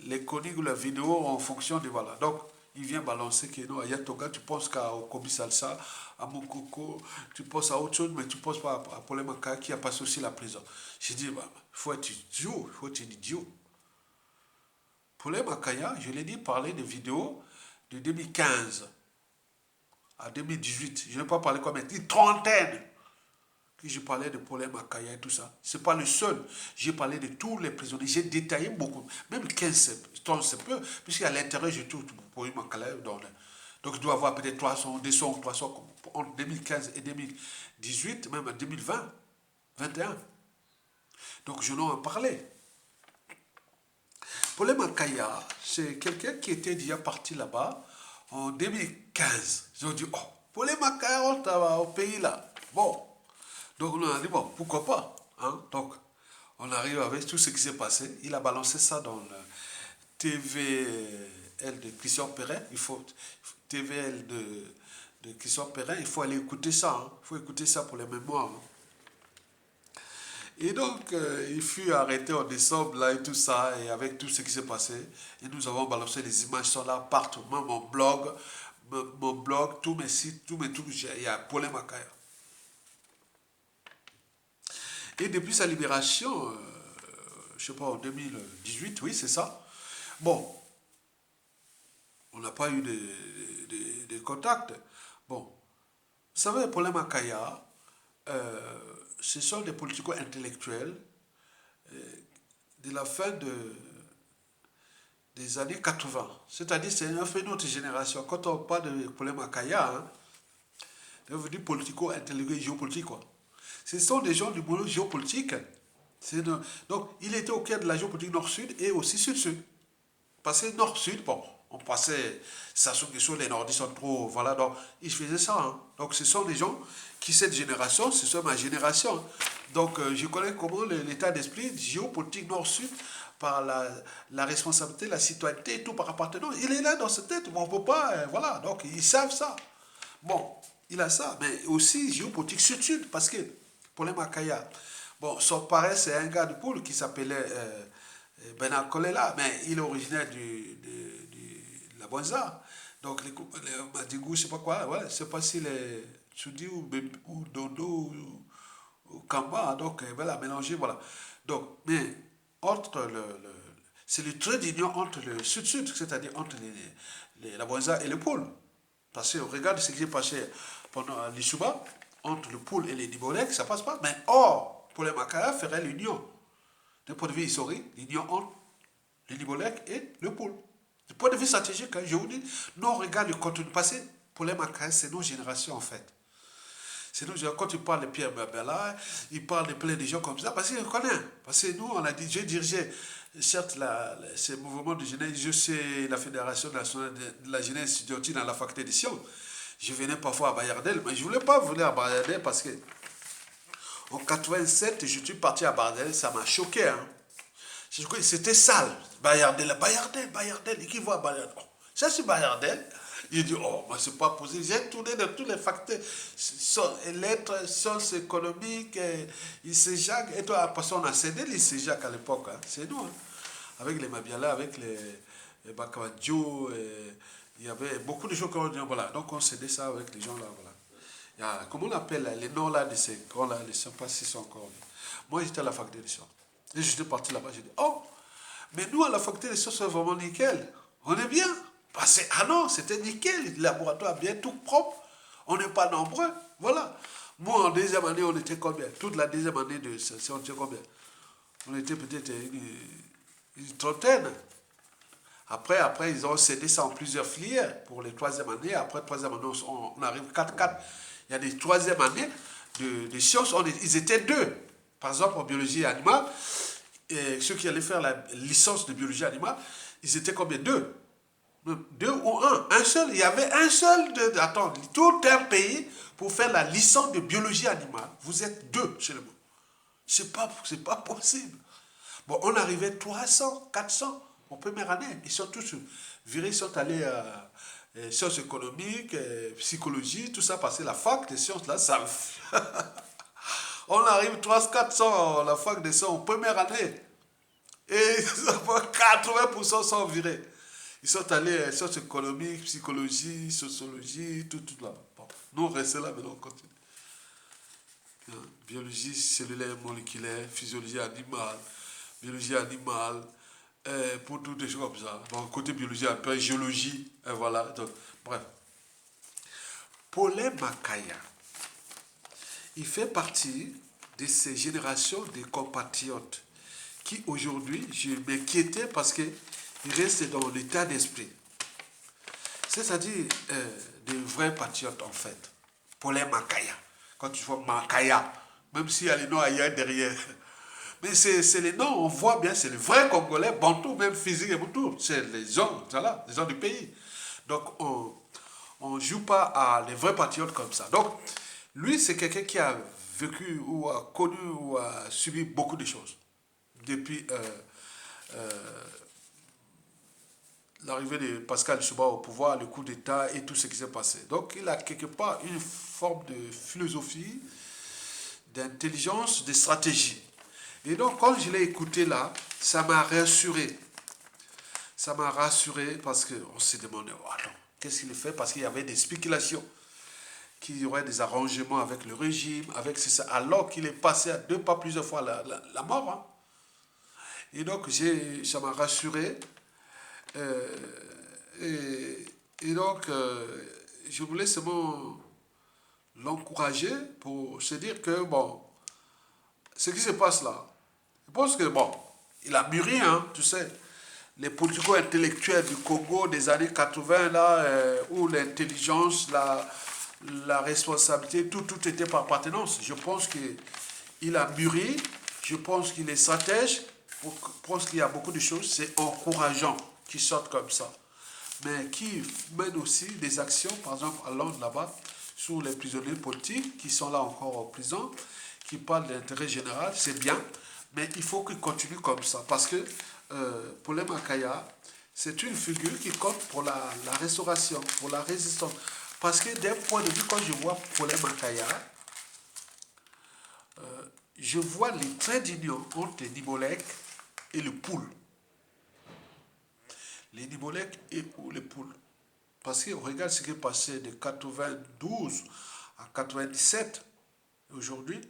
les chroniques ou la vidéo en fonction de voilà. Donc, il vient balancer que non, Ayatonga, tu penses qu'à Kobi Salsa, à Mokoko, tu penses à autre chose, mais tu ne penses pas à Paulin Makaya qui a passé aussi la prison. J'ai dit, bah, il faut être idiot, il faut être idiot. Paulin Makaya, je l'ai dit, parlait de vidéos de 2015 à 2018. Je n'ai pas parlé comme une trentaine que je parlais de Paulin Makaya et tout ça. Ce n'est pas le seul. J'ai parlé de tous les prisonniers. J'ai détaillé beaucoup. Même 15, 30, c'est peu. Puisqu'à l'intérieur, je trouve Paulin Makaya. Donc, il doit avoir peut-être 300, 200, 300 entre 2015 et 2018, même en 2020, 21. Donc, je n'en ai parlé. Paulin Makaya, c'est quelqu'un qui était déjà parti là-bas en 2015. Ils ont dit, oh, Paulin Makaya rentre au pays là. Bon. Donc on a dit, bon, pourquoi pas. Hein? Donc, on arrive avec tout ce qui s'est passé. Il a balancé ça dans le TVL de Christian Perrin. TVL de Christian Perrin, il faut aller écouter ça. Hein? Il faut écouter ça pour les mémoires. Hein? Et donc, il fut arrêté en décembre, là, et tout ça, et avec tout ce qui s'est passé. Et nous avons balancé les images, sont là partout. Même mon blog, tous mes sites, tous mes trucs, il y a Paulin Makaya. Et depuis sa libération, je ne sais pas, en 2018, oui, c'est ça. Bon, on n'a pas eu de contact. Bon, vous savez, Paulin Makaya, ce sont des politico-intellectuels de la fin des années 80. C'est-à-dire c'est un fait notre génération. Quand on parle de Paulin Makaya, hein, Ça veut dire politico-intellectuel, géopolitique, quoi. Ce sont des gens du boulot géopolitique. Donc, il était au cœur de la géopolitique nord-sud et aussi sud-sud. Parce que nord-sud, bon, on passait, ça sur les nordistes sont trop, voilà, donc ils faisaient ça. Hein. Donc, ce sont des gens qui, cette génération, ce sont ma génération. Hein. Donc, je connais comment l'état d'esprit géopolitique nord-sud, par la responsabilité, la citoyenneté, tout par appartenance. Il est là dans sa tête, on ne peut pas, voilà, donc ils savent ça. Bon, il a ça, mais aussi géopolitique sud-sud, parce que, pour les Makaya, bon, son père, c'est un gars de Poule qui s'appelait Benar Kolela, mais il est originaire de la Bonza. Donc, les Madigou, je sais pas quoi, ouais, je sais pas si les Tsoudi ou Dondo ou Kamba, donc, voilà, mélangé, voilà. Donc, mais, entre c'est le trait d'union entre le sud-sud, c'est-à-dire entre la Bonza et le Poule. Parce que regarde ce qui s'est passé pendant l'Issouba, entre le Poule et les Nibolek, ça passe pas. Mais or, pour les Makaya, ferait l'union. D'un point de vue historique, l'union entre les Nibolek et le Poule. Du point de vue stratégique, hein, je vous dis, nous on regarde le contenu passé, pour les Makaya, c'est nos générations en fait. C'est nous, quand tu parles de Pierre Barbella, il parle de plein de gens comme ça, parce qu'il connaît. Parce que nous, on a dit, j'ai dirigé, certes, ces mouvements de jeunesse, je sais la Fédération nationale de la jeunesse étudiantine à la faculté des sciences. Je venais parfois à Bayardel, mais je ne voulais pas venir à Bayardel parce que en 87, je suis parti à Bayardel, ça m'a choqué. Hein. C'était sale. Bayardel, et qui voit Bayardel? Ça, c'est Bayardel. Il dit, oh, moi, c'est pas possible. J'ai tourné dans tous les facteurs, lettres, sciences économiques, lycée Jacques, et toi, parce qu'on a cédé lycée Jacques à l'époque, hein. C'est nous, hein. Avec les Mabiala, avec les Bakabadjo, il y avait beaucoup de choses qu'on dit, voilà. Donc, on cédait ça avec les gens là, voilà. Il y a, comment on appelle les noms là de ces grands là, je ne sais pas s'ils sont encore. Moi, j'étais à la faculté des sciences. Et j'étais parti là-bas, j'ai dit, oh, mais nous, à la faculté des sciences, c'est vraiment nickel. On est bien. Parce que, ah non, c'était nickel, le laboratoire bien tout propre, on n'est pas nombreux, voilà. Moi, en deuxième année, on était combien? Toute la deuxième année de on était combien? On était peut-être une trentaine. Après, ils ont cédé ça en plusieurs filières pour les troisième années. Après, troisième année, on arrive 4-4. Il y a des troisième années de sciences, ils étaient deux. Par exemple, en biologie animale, et ceux qui allaient faire la licence de biologie animale, ils étaient combien? Deux. Deux ou un seul, il y avait un seul, attends, tout un pays pour faire la licence de biologie animale. Vous êtes deux chez le monde. C'est pas possible. Bon, on arrivait 300, 400 en première année. Ils sont tous virés, ils sont allés à sciences économiques, psychologie, tout ça, parce que la fac des sciences, là, ça... on arrive 300, 400 à la fac des sciences en première année. Et 80% sont virés. Ils sont allés sciences économiques, psychologie, sociologie, tout là. Bon, nous, on reste là, mais on continue. Biologie cellulaire, moléculaire, physiologie animale, biologie animale, pour toutes des choses comme ça. Bon, côté biologie, un peu géologie, voilà. Donc, bref. Paulin Makaya, il fait partie de ces générations de compatriotes qui, aujourd'hui, je m'inquiétais parce que il reste dans l'état d'esprit. C'est-à-dire des vrais patriotes, en fait. Paulin Makaya. Quand tu vois Makaya, même s'il y a les noms ailleurs derrière. Mais c'est les noms, on voit bien, c'est les vrais Congolais, Bantou, même physique et tout. C'est les gens, voilà, les gens du pays. Donc, on ne joue pas à les vrais patriotes comme ça. Donc, lui, c'est quelqu'un qui a vécu ou a connu ou a subi beaucoup de choses. Depuis... l'arrivée de Pascal Lissouba au pouvoir, le coup d'État et tout ce qui s'est passé. Donc, il a quelque part une forme de philosophie, d'intelligence, de stratégie. Et donc, quand je l'ai écouté là, ça m'a rassuré. Ça m'a rassuré parce qu'on s'est demandé, oh, attends, qu'est-ce qu'il fait? Parce qu'il y avait des spéculations, qu'il y aurait des arrangements avec le régime, avec ça, alors qu'il est passé à 2 pas plusieurs fois la mort. Hein. Et donc, ça m'a rassuré. Et donc, je voulais seulement l'encourager pour se dire que, bon, ce qui se passe là, je pense que, bon, il a mûri, hein, tu sais, les politico-intellectuels du Congo des années 80, là, où l'intelligence, la responsabilité, tout était par appartenance. Je pense qu'il a mûri, je pense qu'il est stratège, je pense qu'il y a beaucoup de choses, c'est encourageant qu'il sorte comme ça. Mais qui mène aussi des actions, par exemple à Londres là-bas, sur les prisonniers politiques qui sont là encore en prison, qui parlent de l'intérêt général, c'est bien, mais il faut qu'il continue comme ça. Parce que Paulin Makaya, c'est une figure qui compte pour la restauration, pour la résistance. Parce que d'un point de vue, quand je vois Paulin Makaya, je vois les traits d'union entre les Nibolek et le Poul. Les Nibolek et les Pouls. Parce qu'on regarde ce qui est passé de 92 à 97, aujourd'hui,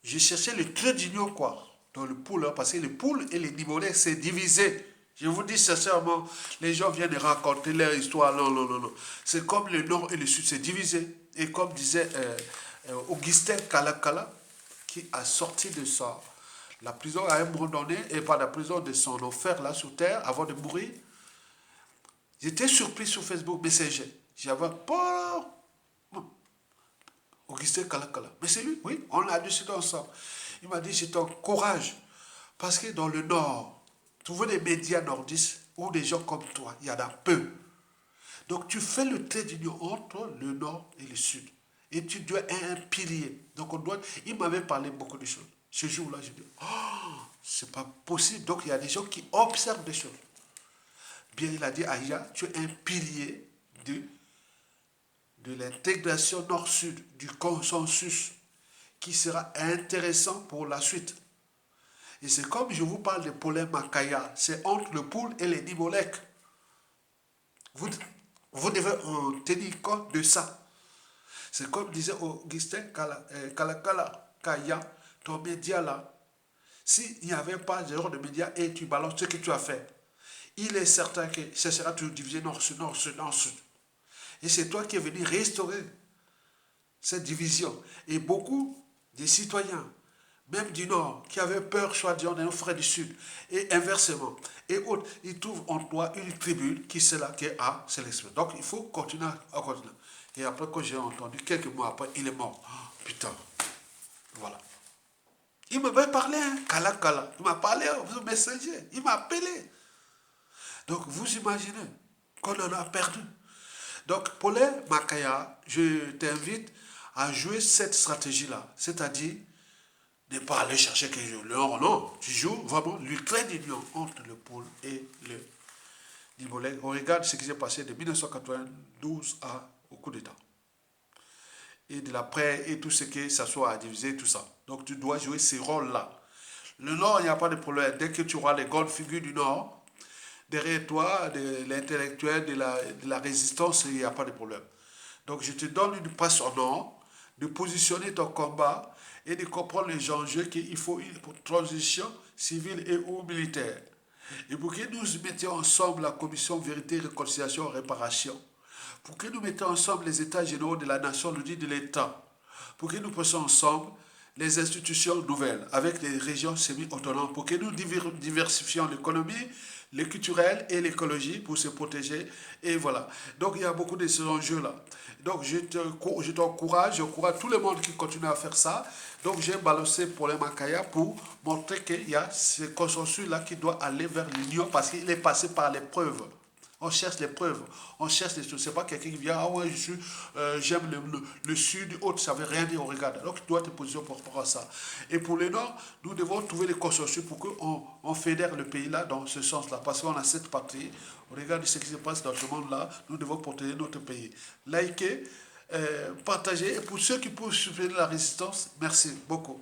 j'ai cherché le trait d'union, quoi, dans le Poul, hein, parce que le Poul et les Nibolek, c'est divisé. Je vous dis sincèrement, les gens viennent de raconter leur histoire. Non, non, non, non. C'est comme le Nord et le Sud, c'est divisé. Et comme disait Augustin Kalakala, qui a sorti de la prison à un moment donné, et pas la prison, de son enfer là sur terre, avant de mourir. J'étais surpris sur Facebook Messenger. J'avais pas. Augustin Kalakala. Mais c'est lui, oui, on a discuté ensemble. Il m'a dit, c'est un courage. Parce que dans le Nord, tu vois des médias nordistes ou des gens comme toi, il y en a peu. Donc tu fais le trait d'union entre le Nord et le Sud. Et tu dois être un pilier. Donc on doit. Il m'avait parlé beaucoup de choses. Ce jour-là, j'ai dit, oh, c'est pas possible. Donc il y a des gens qui observent des choses. Bien, il a dit, Aya, tu es un pilier de l'intégration nord-sud, du consensus, qui sera intéressant pour la suite. Et c'est comme je vous parle de Paulin Makaya, c'est entre le Poul et les Nibolek. Vous devez en tenir compte de ça. C'est comme disait Augustin Kalakala, Kaya, ton média là, s'il n'y avait pas de genre de média et tu balances ce que tu as fait, il est certain que ce sera toujours divisé nord-sud, nord-sud, nord-sud. Et c'est toi qui es venu restaurer cette division. Et beaucoup des citoyens, même du Nord, qui avaient peur, soi-disant, de nos frères du Sud, et inversement, et autres, ils trouvent en toi une tribune qui c'est là, qui est à sélectionner. Donc il faut continuer à continuer. Et après, quand j'ai entendu, quelques mois après, il est mort. Oh, putain, voilà. Il m'avait parlé, hein, Kala. Il m'a parlé au Messenger. Il m'a appelé. Donc vous imaginez qu'on en a perdu. Donc Paulin Makaya, je t'invite à jouer cette stratégie-là. C'est-à-dire, ne pas aller chercher quelque chose. Non, tu joues vraiment le trait d'union entre le Poul et le Nibolek. On regarde ce qui s'est passé de 1992 au coup d'État. Et de l'après, et tout ce que ça soit à diviser, tout ça. Donc tu dois jouer ces rôles-là. Le Nord, il n'y a pas de problème. Dès que tu auras les grandes figures du Nord, derrière toi, de l'intellectuel, de la résistance, il n'y a pas de problème. Donc je te donne une passe au Nord, de positionner ton combat et de comprendre les enjeux qu'il faut une transition civile et ou militaire. Et pour que nous mettions ensemble la commission vérité, réconciliation, réparation, pour que nous mettions ensemble les états généraux de la nation, le dit de l'État, pour que nous prenions ensemble les institutions nouvelles avec les régions semi-autonomes, pour que nous diversifions l'économie, le culturel et l'écologie pour se protéger. Et voilà. Donc il y a beaucoup de ces enjeux-là. Donc je t'encourage, j'encourage tout le monde qui continue à faire ça. Donc j'ai balancé pour les Makaya pour montrer qu'il y a ce consensus-là qui doit aller vers l'union parce qu'il est passé par l'épreuve. On cherche les preuves, on cherche les choses. C'est pas quelqu'un qui vient, ah ouais, j'aime le sud, autre, ça veut rien dire, on regarde. Donc tu dois te positionner par rapport à ça. Et pour le nord, nous devons trouver des consensus pour qu'on fédère le pays là dans ce sens-là. Parce qu'on a cette patrie, on regarde ce qui se passe dans ce monde-là, nous devons protéger notre pays. Likez, partagez, et pour ceux qui peuvent soutenir la résistance, merci beaucoup.